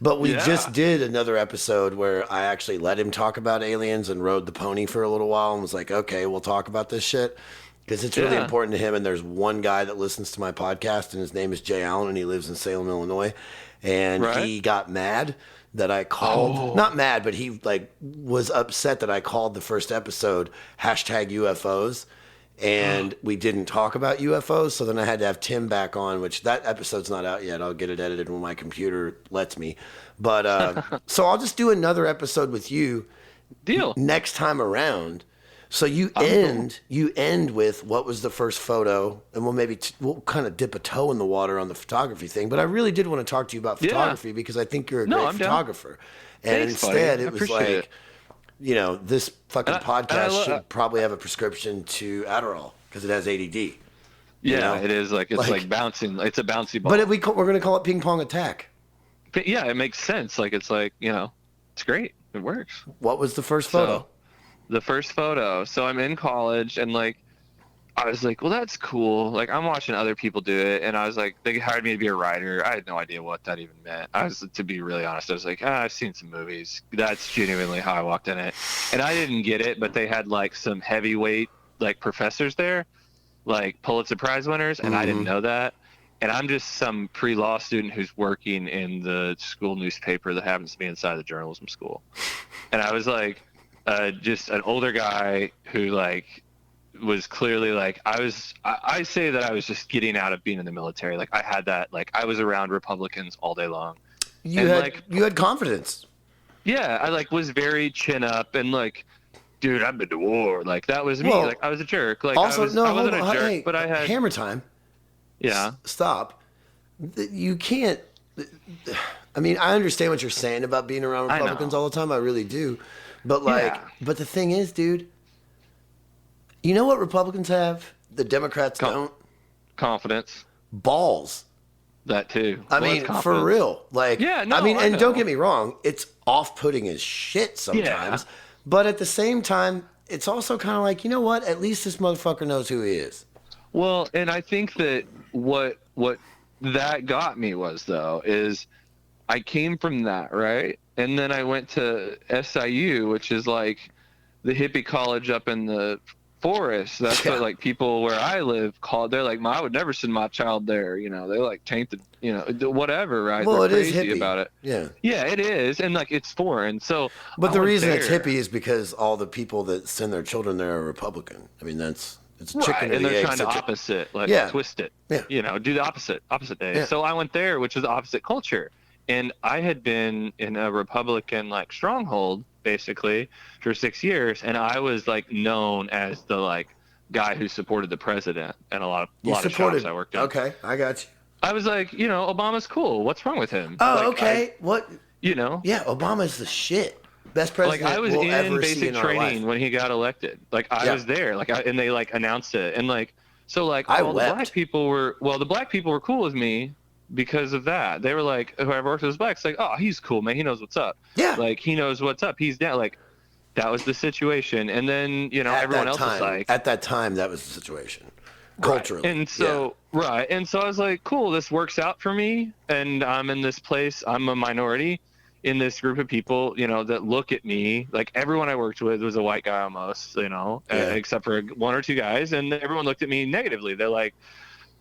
But we Yeah. just did another episode where I actually let him talk about aliens and rode the pony for a little while and was like, okay, we'll talk about this shit. Because it's really Yeah. important to him. And there's one guy that listens to my podcast, and his name is Jay Allen, and he lives in Salem, Illinois. And Right. he got mad that I called, not mad, but he like was upset that I called the first episode hashtag UFOs. And we didn't talk about UFOs. So then I had to have Tim back on, which that episode's not out yet. I'll get it edited when my computer lets me. But so I'll just do another episode with you Deal. next time around. So you end with what was the first photo, and we'll kind of dip a toe in the water on the photography thing. But I really did want to talk to you about Yeah. photography because I think you're a No, great I'm down. photographer. And Thanks, buddy. instead, I it was appreciate like, it. you know, this fucking And I podcast should probably have a prescription to Adderall because it has ADD. Yeah, know? it is like it's Like- like bouncing. It's a bouncy ball. But we're going to call it ping pong attack. But yeah, it makes sense. Like, it's like, it's great. It works. What was the first photo? So, the first photo. So I'm in college, and like, I was like, well, that's cool. Like, I'm watching other people do it, and I was like, they hired me to be a writer. I had no idea what that even meant. To be really honest, I was like, I've seen some movies. That's genuinely how I walked in it. And I didn't get it, but they had like some heavyweight like professors there, like Pulitzer Prize winners, and I didn't know that. And I'm just some pre-law student who's working in the school newspaper that happens to be inside the journalism school. And I was like, just an older guy who like was clearly like, I say that I was just getting out of being in the military. Like, I had that, like, I was around Republicans all day long. You had confidence. Yeah, I like was very chin up and like, dude, I've been to war. Like, that was me. Well, like, I was a jerk. Like, also, I wasn't a jerk, hey, but I had hammer time. Yeah. Stop. You can't. I mean, I understand what you're saying about being around Republicans all the time. I really do. But like, but the thing is, dude, you know what Republicans have? The Democrats don't? Confidence. Balls. That too. I mean, for real. Like, yeah, no, I mean, and know. don't get me wrong, it's off-putting as shit sometimes. Yeah. But at the same time, it's also kind of like, you know what? At least this motherfucker knows who he is. Well, and I think that what that got me was, though, is I came from that, right? And then I went to SIU, which is like the hippie college up in the forest. That's what like people where I live call. They're like, I would never send my child there. You know, they're like tainted. You know, whatever. Right? Well, they're it is crazy hippie about it. Yeah. Yeah, it is, and like it's foreign. So, but the reason it's hippie is because all the people that send their children there are Republican. I mean, it's a chicken and or the they're egg trying to opposite, like twist it. Yeah. You know, do the opposite day. Yeah. So I went there, which is the opposite culture, and I had been in a Republican like stronghold basically for 6 years, and I was like known as the like guy who supported the president and a lot of shops I worked in. Okay, I got you. I was like, Obama's cool. What's wrong with him? Oh, like, okay. What? Yeah, Obama's the shit. Best president like I was we'll in ever basic see in our training life. when he got elected. Like I was there. Like and they like announced it, and like so like I all wept. the black people were cool with me because of that. They were like, whoever worked with his blacks, like, oh, he's cool, man. He knows what's up. Yeah. Like he knows what's up. He's down. Like that was the situation. And then everyone else was like, at that time, that was the situation. Culturally. Right. And so and so I was like, cool, this works out for me, and I'm in this place. I'm a minority in this group of people, that look at me. Like everyone I worked with was a white guy almost, except for one or two guys, and everyone looked at me negatively. They're like,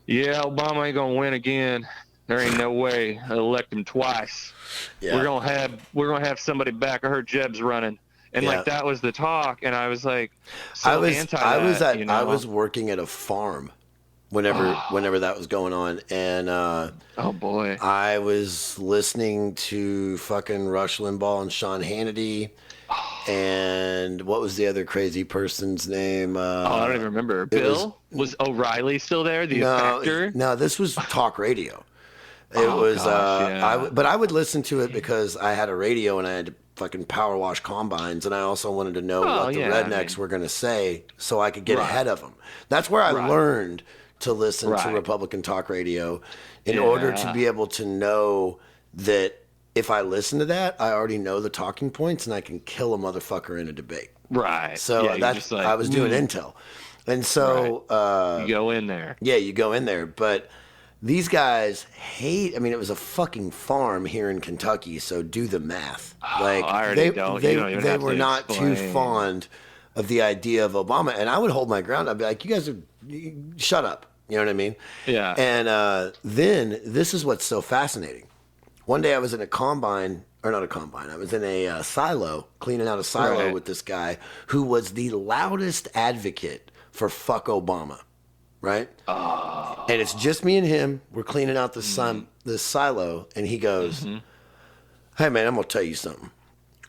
yeah, Obama ain't gonna win again. There ain't no way. I'll elect him twice. Yeah. We're gonna have somebody back. I heard Jeb's running. And like that was the talk, and I was like, I was working at a farm whenever that was going on, and oh boy, I was listening to fucking Rush Limbaugh and Sean Hannity, and what was the other crazy person's name? I don't even remember. Bill was O'Reilly still there? The actor? No, this was talk radio. It was, but I would listen to it because I had a radio and I had to fucking power wash combines, and I also wanted to know what the rednecks were going to say so I could get ahead of them. That's where I learned to listen to Republican talk radio in order to be able to know that if I listen to that, I already know the talking points and I can kill a mototherfucker in a debate. Right. So that's I was doing intel. And so you go in there. Yeah, you go in there, but these guys hate. I mean, it was a fucking farm here in Kentucky, so do the math. Like they were not too fond of the idea of Obama, and I would hold my ground. I'd be like, "You guys shut up." You know what I mean? Yeah. And then this is what's so fascinating. One day I was in a combine, or not a combine. I was in a silo, cleaning out a silo with this guy who was the loudest advocate for fuck Obama. Right? Oh. And it's just me and him. We're cleaning out this silo, and he goes, "Hey, man, I'm going to tell you something.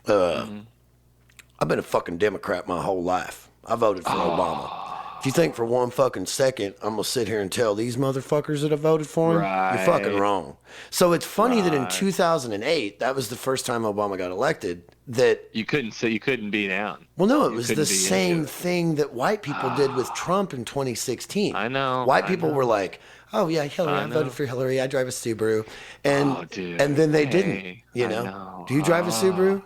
I've been a fucking Democrat my whole life. I voted for Obama. If you think for one fucking second I'm gonna sit here and tell these motherfuckers that have voted for him, Right. you're fucking wrong. So it's funny that in 2008, that was the first time Obama got elected. That you couldn't be down. Well, no, it You was couldn't the be same into it. thing that white people did with Trump in 2016. I know. White people were like, "Oh yeah, Hillary. I know. voted for Hillary. I drive a Subaru," and Oh, dude. and then they Hey, didn't. You I know? know. Do you drive a Subaru?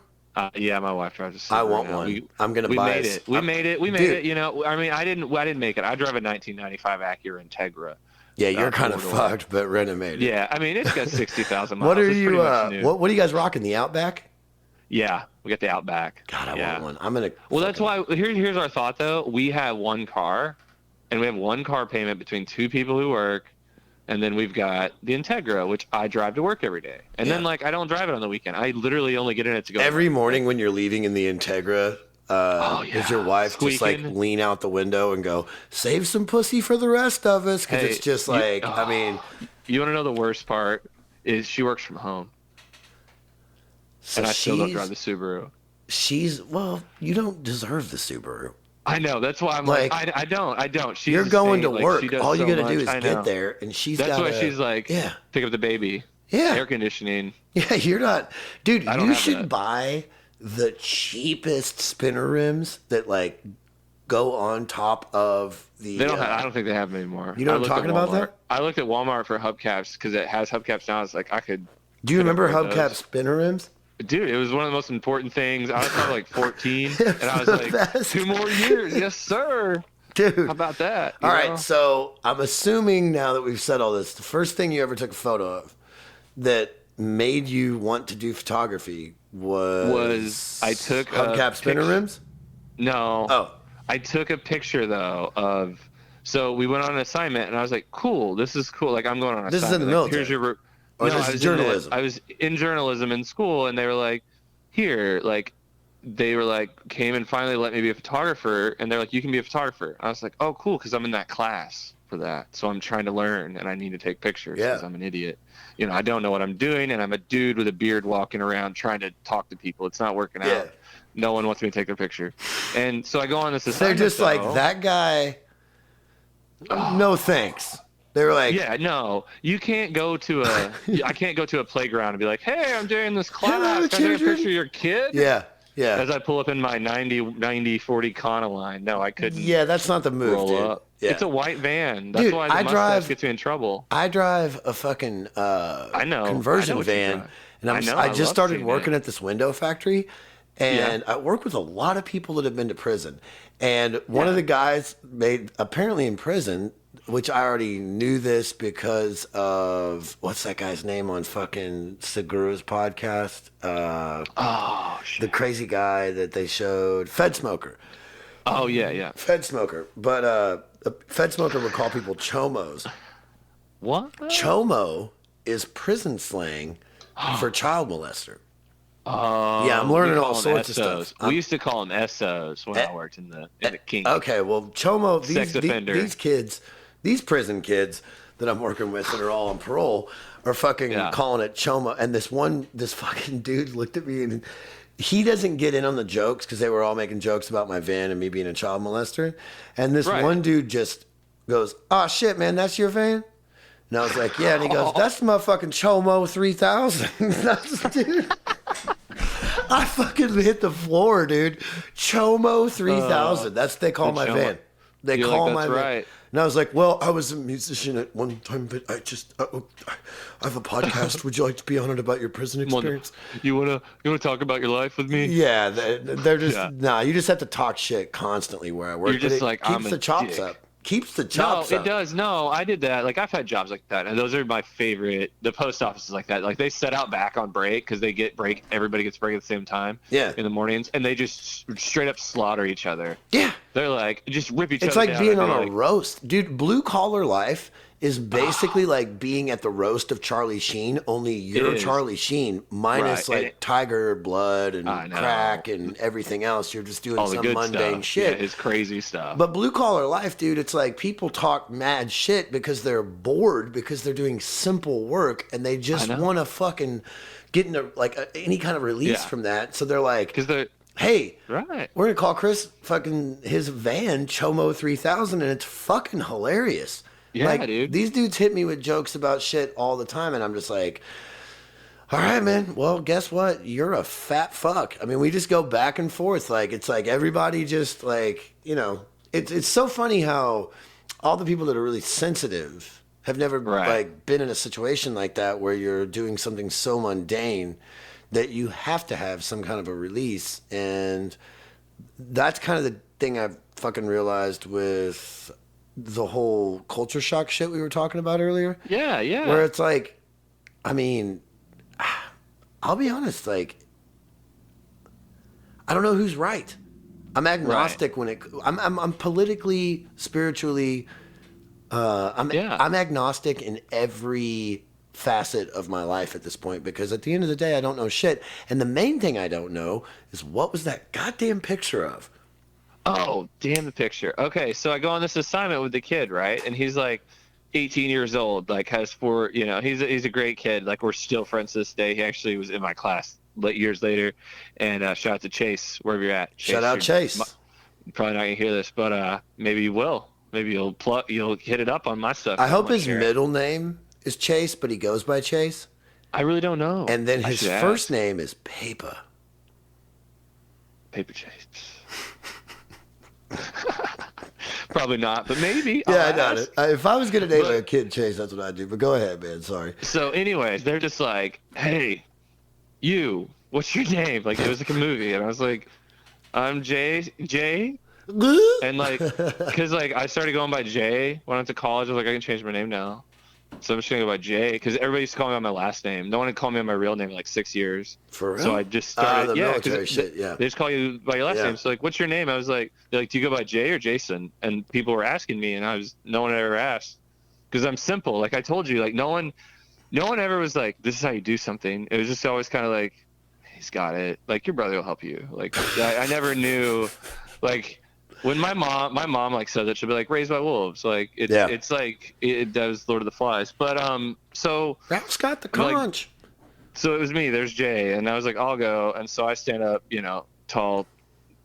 Yeah, my wife drives a Subaru. I want now. one. I'm gonna We buy made a- it. We made it. We made Dude. it. You know, I mean, I didn't make it. I drive a 1995 Acura Integra. Yeah, you're kind of four-door. fucked, but renovated. Yeah, I mean, it's got 60,000 miles. What are It's you? pretty much new. What are you guys rocking? The Outback? Yeah, we got the Outback. God, I yeah. want one. I'm gonna. Well, that's fucking- why. Here's our thought though. We have one car, and we have one car payment between two people who work, and then we've got the Integra, which I drive to work every day. And then Yeah. like I don't drive it on the weekend. I literally only get in it to go. Every morning when you're leaving in the Integra, does your wife just like Squeaking. lean out the window and go, "Save some pussy for the rest of us"? Because Hey, it's just you- like, I mean, You want to know the worst part is she works from home, so and I still don't she's- drive the Subaru. She's well, you don't deserve the Subaru. I know. That's why I'm Like, like, I don't. She's You're the going same, to like, work. she does All you so gotta do much. is I get know. there, and she's That's got. why she's like, yeah, pick up the baby. yeah, Air conditioning. yeah. You're not, dude. I don't You have should that. buy the cheapest spinner rims that like go on top of the. They don't. I don't think they have them anymore. You know I what I'm looked at talking about Walmart. there? I looked at Walmart for hubcaps because it has hubcaps now. It's like I could. Do you remember afford hubcap those. spinner rims? Dude, it was one of the most important things. I was probably like 14, It's and I was the like, best. 2 more years, yes sir. Dude. How about that? All you right, know? so I'm assuming now that we've said all this, the first thing you ever took a photo of that made you want to do photography was I took a hubcap spinner picture- rims. No. Oh, I took a picture though of. So we went on an assignment, and I was like, "Cool, this is cool." Like I'm going on. An This is in assignment. the Like, here's military? your. Or No, this I is was journalism? I was in journalism in school, and they were like, "Here, like." They were like, came and finally let me be a photographer, and they're like, "You can be a photographer." I was like, "Oh, cool," because I'm in that class for that, so I'm trying to learn, and I need to take pictures Yeah. because I'm an idiot. You know, I don't know what I'm doing, and I'm a dude with a beard walking around trying to talk to people. It's not working Yeah. out. No one wants me to take their picture, and so I go on this they're assignment. just like though. that guy. No thanks. They were like, Yeah, no, you can't go to a. I can't go to a playground and be like, "Hey, I'm doing this class. Hello, Can I take a children." picture of your kid?" yeah, yeah, As I pull up in my 90-40 Econoline. No, I couldn't. yeah. That's not the move, roll dude. up. Yeah. It's a white van. That's Dude, why the I mustache drive- gets me in trouble. I drive a fucking I know conversion what you van, drive. and I know, I I just love started seeing working it. at this window factory, and I work with a lot of people that have been to prison. And one of the guys made apparently in prison, which I already knew this because of what's that guy's name on fucking Seguro's podcast? Oh shit. The crazy guy that they showed, Fed Smoker. Oh yeah, yeah. Fed Smoker, but a Fed Smoker would call people chomos. What? Chomo is prison slang for child molester. Oh, Yeah, I'm we learning call all them sorts of SOs. stuff. We used to call them SOs when I worked in the kink. Okay, well, Chomo, Sex offender. these kids, these prison kids that I'm working with that are all on parole are fucking Yeah. calling it Chomo. And this fucking dude looked at me and he doesn't get in on the jokes because they were all making jokes about my van and me being a child molester. And this Right. one dude just goes, "Oh shit, man, that's your van?" And I was like, "Yeah." And he goes, "That's my fucking Chomo 3000." That's, dude. I fucking hit the floor, dude. Chomo 3000. That's what they call my Chomo. van. They You're call like, my "That's van. right." And I was like, "Well, I was a musician at one time, but I have a podcast. Would you like to be on it about your prison experience?" You wanna talk about your life with me? Yeah, they're just Yeah. nah. You just have to talk shit constantly where I work. You're but just it like, keeps "I'm a the chops dick." up. Keeps the No, chops it up. does. No, I did that. Like I've had jobs like that, and those are my favorite. The post office is like that. Like they set out back on break because they get break. Everybody gets break at the same time. Yeah. In the mornings, and they just straight up slaughter each other. Yeah. They're like just rip each It's other like down. being and on they're a like, roast. Dude, blue collar life is basically like being at the roast of Charlie Sheen, only you're is. Charlie Sheen minus Right, and like it- tiger blood and I know. crack and everything else. You're just doing all the some good mundane stuff. shit. Yeah, his crazy stuff. But blue collar life, dude, it's like people talk mad shit because they're bored because they're doing simple work and they just I know. want to fucking get into like any kind of release Yeah. from that. So they're like, Because they're hey, Right. we're gonna call Chris fucking his van Chomo 3000, and it's fucking hilarious. Yeah, like, dude. These dudes hit me with jokes about shit all the time, and I'm just like, all right, man. Well, guess what? You're a fat fuck. I mean, we just go back and forth. Like, it's like everybody just like, it's so funny how all the people that are really sensitive have never like been in a situation like that where you're doing something so mundane that you have to have some kind of a release. And that's kind of the thing I've fucking realized with the whole culture shock shit we were talking about earlier. Yeah, yeah. Where it's like, I mean, I'll be honest, like, I don't know who's right. I'm agnostic when I'm politically, spiritually, I'm agnostic in every facet of my life at this point, because at the end of the day, I don't know shit. And the main thing I don't know is what was that goddamn picture of? Oh, damn the picture. Okay, so I go on this assignment with the kid, right? And he's like 18 years old, like has four, he's a great kid. Like, we're still friends to this day. He actually was in my class years later. And shout out to Chase, wherever you're at. Chase, shout out Chase. You're probably not gonna hear this, but maybe you will. Maybe you'll hit it up on my stuff. I hope his middle name is Chase, but he goes by Chase. I really don't know. And then his first name is Paper. Paper Chase. Probably not, but maybe. Yeah, I got it. If I was going to name a kid Chase, that's what I'd do. But go ahead, man. Sorry. So anyways, they're just like, hey, you, what's your name? Like, it was like a movie. And I was like, I'm Jay. And like, because like I started going by Jay when I went to college. I was like, I can change my name now. So I'm just going to go by Jay, because everybody used to call me by my last name. No one had called me by my real name in like 6 years. For real? So I just started. The military shit, yeah. They just call you by your last name. So like, what's your name? I was like, they're like, do you go by Jay or Jason? And people were asking me, and no one ever asked, because I'm simple. Like I told you, like no one ever was like, this is how you do something. It was just always kind of like, he's got it. Like, your brother will help you. Like I never knew, like. When my mom like said that, she'll be like, raised by wolves. Like it's like it does Lord of the Flies. But so Ralph's got the conch. Like, so it was me, there's Jay, and I was like, I'll go. And so I stand up, tall,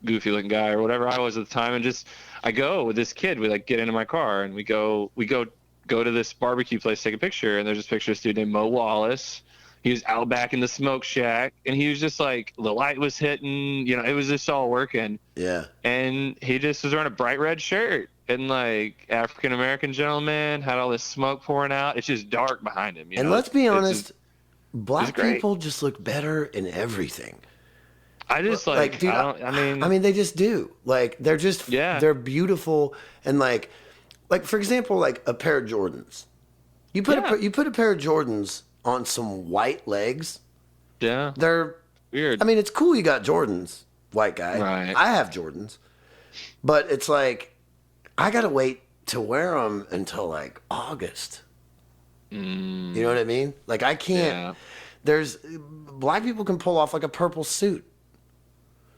goofy looking guy or whatever I was at the time, and just I go with this kid. We like get into my car and we go to this barbecue place, take a picture, and there's this picture of this dude named Mo Wallace. He was out back in the smoke shack, and he was just like, the light was hitting, it was just all working. Yeah. And he just was wearing a bright red shirt, and like African-American gentleman, had all this smoke pouring out. It's just dark behind him. And let's be honest, black people just look better in everything. I just like dude, I mean, they just do. Like, they're just, they're beautiful. And like, for example, like a pair of Jordans. You put a pair of Jordans on some white legs. Yeah. They're weird. I mean, it's cool you got Jordans, white guy. Right. I have Jordans. But it's like, I got to wait to wear them until like August. You know what I mean? Like, I can't. Black people can pull off like a purple suit.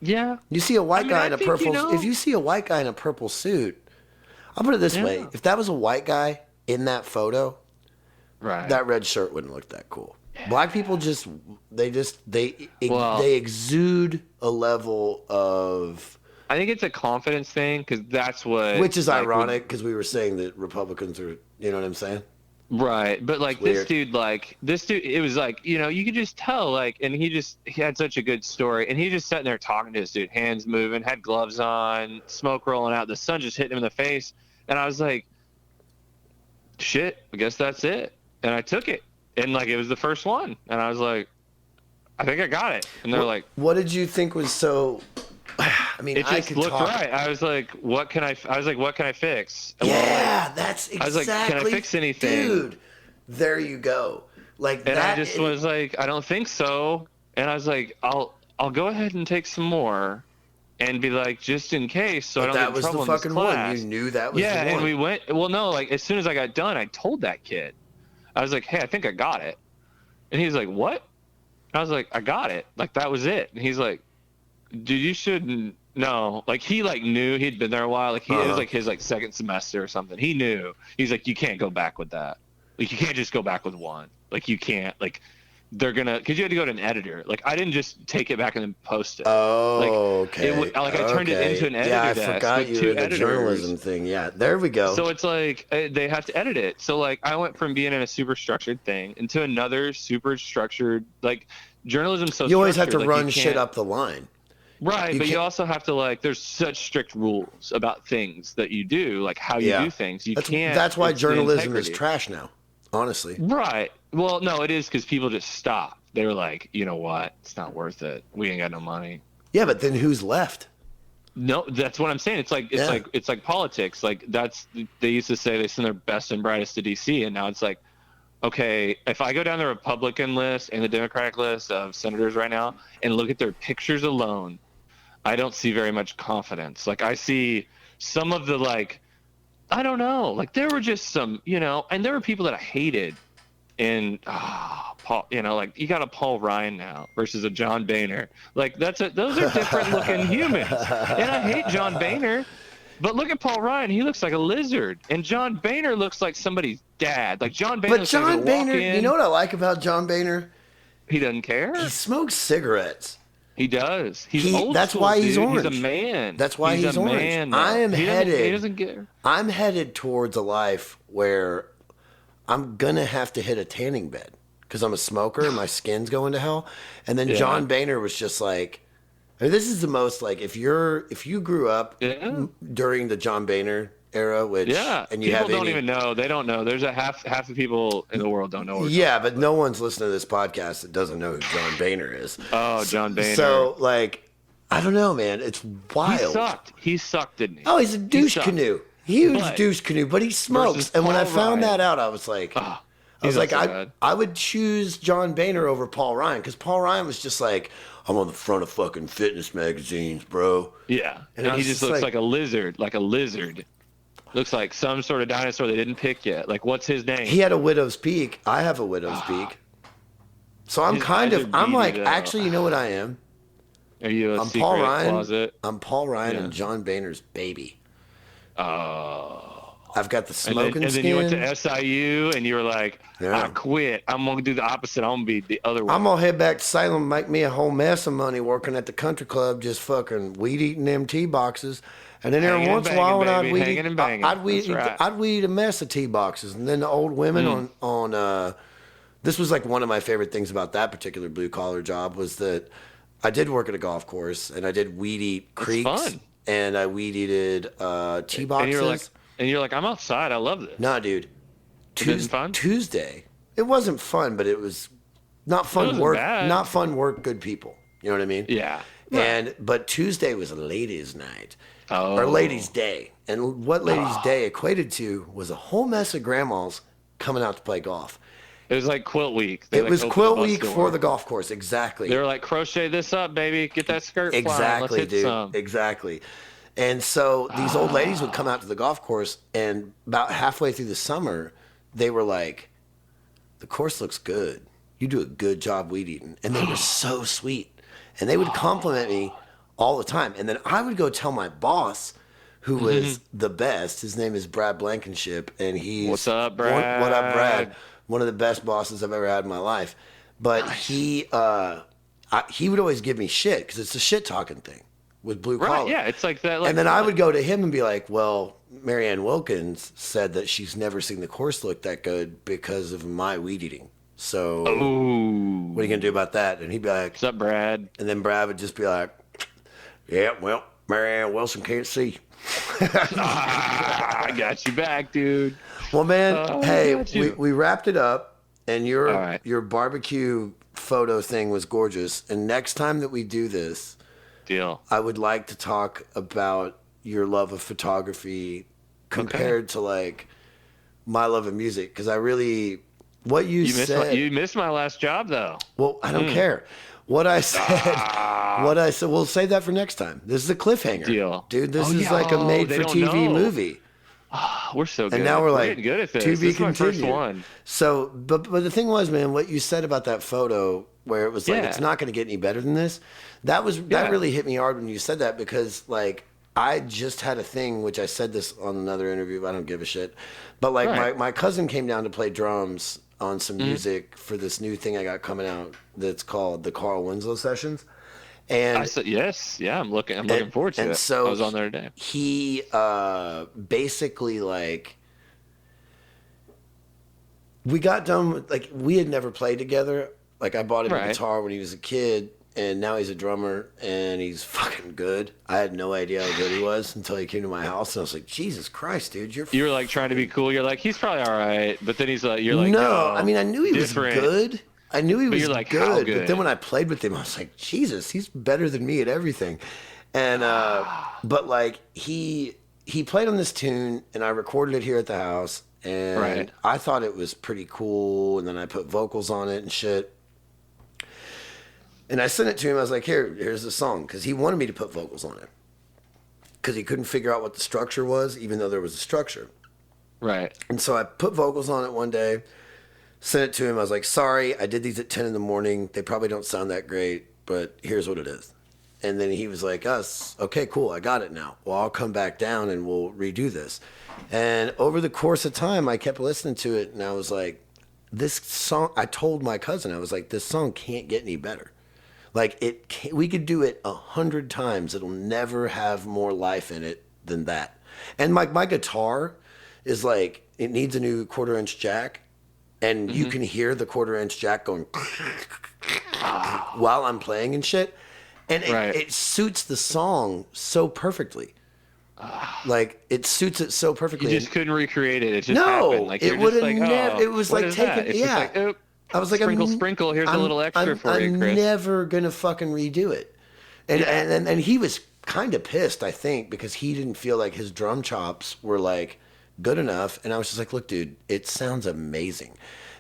Yeah. You see a white guy in a purple if you see a white guy in a purple suit, I'll put it this way. If that was a white guy in that photo, that red shirt wouldn't look that cool. Yeah. Black people they exude a level of. I think it's a confidence thing, because that's what. Which is ironic, because we were saying that Republicans are, you know what I'm saying? Right, but like this dude, it was like, you could just tell, like, and he had such a good story, and he just sitting there talking to this dude, hands moving, had gloves on, smoke rolling out, the sun just hitting him in the face, and I was like, shit, I guess that's it. And I took it, and like it was the first one, and I was like, I think I got it. And they're like, what did you think was so? I mean, it just looked right. I was like, what can I fix? And that's exactly. I was like, can I fix anything? Dude, there you go. Like, and I just was like, I don't think so. And I was like, I'll go ahead and take some more, and be like, just in case, so I don't get in trouble in this class. That was the fucking one. You knew that was the one. Yeah, and we went. Well, no, like as soon as I got done, I told that kid. I was like, hey, I think I got it. And he's like, what? And I was like, I got it. Like, that was it. And he's like, dude, you shouldn't. No. Like, he, like, knew. He'd been there a while. Like, it was, like, his, like, second semester or something. He knew. He's like, you can't go back with that. Like, you can't just go back with one. Like, you can't. Like, they're gonna, because you had to go to an editor. Like I didn't just take it back and then post it. Oh, okay. I turned it into an editor Yeah, I desk forgot with you two were the editors. journalism thing. Yeah, there we go. So it's like they have to edit it. So like I went from being in a super structured thing into another super structured, like journalism's so you always have to structured, like, run shit up the line. Right, but you also have to, like, there's such strict rules about things that you do, like how you do things. You can't. That's why it's the journalism is integrity. trash now, honestly. Right. Well, no, it is because people just stop. They were like, you know what? It's not worth it. We ain't got no money. Yeah, but then who's left? No, that's what I'm saying. It's like politics. Like they used to say they send their best and brightest to DC, and now it's like, okay, if I go down the Republican list and the Democratic list of senators right now and look at their pictures alone, I don't see very much confidence. Like I see some of the, like, I don't know, like there were just some, and there were people that I hated. And Paul, like you got a Paul Ryan now versus a John Boehner. Like those are different looking humans. And I hate John Boehner, but look at Paul Ryan. He looks like a lizard, and John Boehner looks like somebody's dad. Like John Boehner. But John Boehner, you know what I like about John Boehner? He doesn't care. He smokes cigarettes. He does. He's old That's school, why he's dude. orange. He's a man. That's why he's a orange. Man, He doesn't care. I'm headed towards a life where I'm gonna have to hit a tanning bed because I'm a smoker and my skin's going to hell. And then John Boehner was just like, I mean, this is the most, like, if you grew up during the John Boehner era, which and you people don't even know. They don't know. There's a half the people in the world don't know. But no one's listening to this podcast that doesn't know who John Boehner is. Oh, John Boehner. So, like, I don't know, man. It's wild. He sucked, didn't he? Oh, he's a douche canoe. Huge douche canoe, but he smokes. And when I found that out, I was like, I would choose John Boehner over Paul Ryan because Paul Ryan was just like, I'm on the front of fucking fitness magazines, bro. Yeah, and he just looks like a lizard, Looks like some sort of dinosaur they didn't pick yet. Like, what's his name? He had a widow's peak. I have a widow's peak. So I'm actually, you know what I am? Are you I'm secret Paul Ryan. closet? I'm Paul Ryan and John Boehner's baby. Oh. I've got the smoking and then skin. you went to SIU and you were like, I quit. I'm going to do the opposite. I'm going to be the other one. I'm going to head back to Salem, make me a whole mess of money working at the country club, just fucking weed eating them tea boxes. And then every once in a while, when I'd weed a mess of tea boxes. And then the old women on this was like one of my favorite things about that particular blue collar job was that I did work at a golf course and I did weed eat creeks. It's fun. And I weed eated tea boxes. And you're like, I'm outside. I love this. Nah, dude. Fun? Tuesday. It wasn't fun, but it was not fun work. Bad. Not fun work. Good people. You know what I mean? Yeah. But Tuesday was a ladies' night. Oh. Or ladies' day. And what ladies' day equated to was a whole mess of grandmas coming out to play golf. It was like quilt week. It was quilt week for the golf course. Exactly. They were like, crochet this up, baby. Get that skirt flying. Exactly, Let's hit dude. some. Exactly. And so these old ladies would come out to the golf course, and about halfway through the summer, they were like, the course looks good. You do a good job weed eating. And they were so sweet. And they would compliment me all the time. And then I would go tell my boss, who was the best. His name is Brad Blankenship, and he's... What's up, Brad? What up, Brad? One of the best bosses I've ever had in my life. But he would always give me shit, because it's a shit-talking thing with blue collar. Right, yeah, it's like that. Like, and then I would go to him and be like, well, Marianne Wilkins said that she's never seen the course look that good because of my weed eating. So what are you going to do about that? And he'd be like... What's up, Brad? And then Brad would just be like, yeah, well, Marianne Wilson can't see. I got you back, dude. Well, man, hey, we wrapped it up, and your barbecue photo thing was gorgeous. And next time that we do this... Deal. I would like to talk about your love of photography compared to like my love of music, because I really you said. You missed my last job though. Well, I don't care. What I said. We'll save that for next time. This is a cliffhanger, deal, dude. This is like a made-for-TV movie. We're so good. And now we're like good at this. To be this continued. is my first one. So, but the thing was, man, what you said about that photo, where it was like it's not going to get any better than this. That really hit me hard when you said that, because like I just had a thing, which I said this on another interview. I don't give a shit. But like my cousin came down to play drums on some music for this new thing I got coming out that's called the Carl Winslow Sessions. And I said yes, yeah. I'm looking forward to it. So I was on there today. He basically like we got done with, like, we had never played together. Like, I bought him a guitar when he was a kid, and now he's a drummer, and he's fucking good. I had no idea how good he was until he came to my house, and I was like, Jesus Christ, dude, You were like trying to be cool. You're like, he's probably all right, but then you're like, no. I mean, I knew he was good. I knew he was you're like, how good. But then when I played with him, I was like, Jesus, he's better than me at everything. And but like he played on this tune, and I recorded it here at the house, and I thought it was pretty cool. And then I put vocals on it and shit. And I sent it to him. I was like, here's the song, because he wanted me to put vocals on it, because he couldn't figure out what the structure was, even though there was a structure. Right. And so I put vocals on it one day. Sent it to him. I was like, sorry, I did these at 10 in the morning. They probably don't sound that great, but here's what it is. And then he was like, okay, cool, I got it now. Well, I'll come back down and we'll redo this. And over the course of time, I kept listening to it, and I was like, this song, I told my cousin, I was like, this song can't get any better. Like, we could do it 100 times. It'll never have more life in it than that. And my guitar is like, it needs a new 1/4-inch jack. And you can hear the 1/4-inch jack going while I'm playing and shit. And it suits the song so perfectly. Like, it suits it so perfectly. You just couldn't recreate it. It just happened. Like, it would have like, never. It was like taking. It's Yeah. just like, I was like, sprinkle. Here's a little extra for you, Chris. I'm never gonna fucking redo it. And he was kind of pissed, I think, because he didn't feel like his drum chops were like good enough. And I was just like, look, dude, it sounds amazing.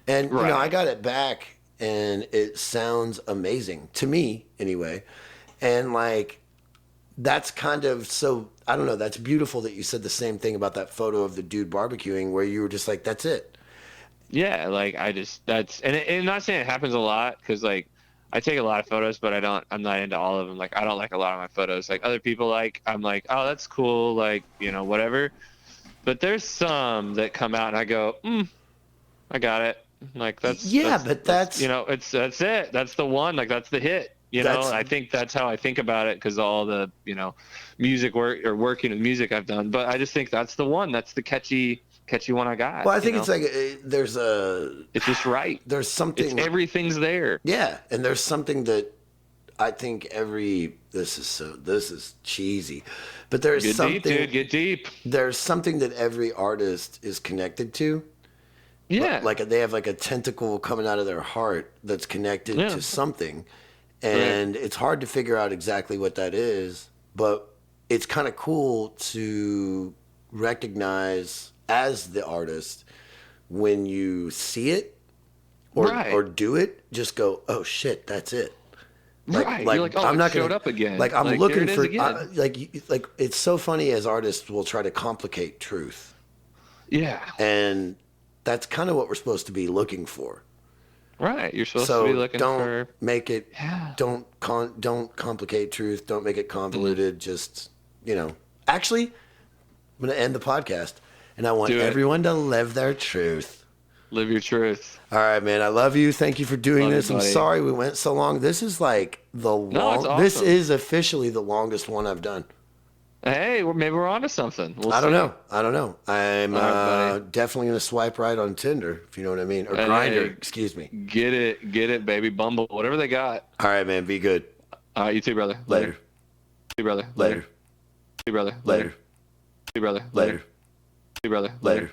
And you know, I got it back, and it sounds amazing to me, anyway. And like, that's kind of so. I don't know. That's beautiful that you said the same thing about that photo of the dude barbecuing, where you were just like, that's it. Yeah, like and not saying it happens a lot, because like I take a lot of photos, but I'm not into all of them. Like, I don't like a lot of my photos. Like, other people I'm like, oh, that's cool, like, you know, whatever. But there's some that come out and I go, I got it. Like, that's you know, that's it. That's the one. Like, that's the hit. You know, I think that's how I think about it, because all the, you know, working with music I've done. But I just think that's the one. That's the catchy one I got. Well, I think it's like it's just right. There's something. Everything's there. Yeah, and there's something that I think this is cheesy, but there's something. Deep, dude, get deep. There's something that every artist is connected to. Yeah. Like they have like a tentacle coming out of their heart that's connected to something. And it's hard to figure out exactly what that is, but it's kind of cool to recognize as the artist when you see it or do it, just go, oh shit, that's it. Like, you're like, oh, I'm not showed up again. Like, I'm looking for, like it's so funny as artists will try to complicate truth. Yeah. And that's kind of what we're supposed to be looking for. Right, you're supposed to be looking for. Make it. Yeah. Don't complicate truth. Don't make it convoluted. Just, you know. Actually, I'm gonna end the podcast, and I want everyone to live their truth. Live your truth. All right, man. I love you. Thank you for doing this. I'm sorry we went so long. This is like awesome. This is officially the longest one I've done. Hey, maybe we're onto something. I don't know. I'm definitely going to swipe right on Tinder, if you know what I mean. Or Grindr, excuse me. Get it, baby. Bumble, whatever they got. All right, man. Be good. All right, you too, brother. Later. See you, brother. Later. See you, brother. Later. See you, brother. Later. See you, brother. Later.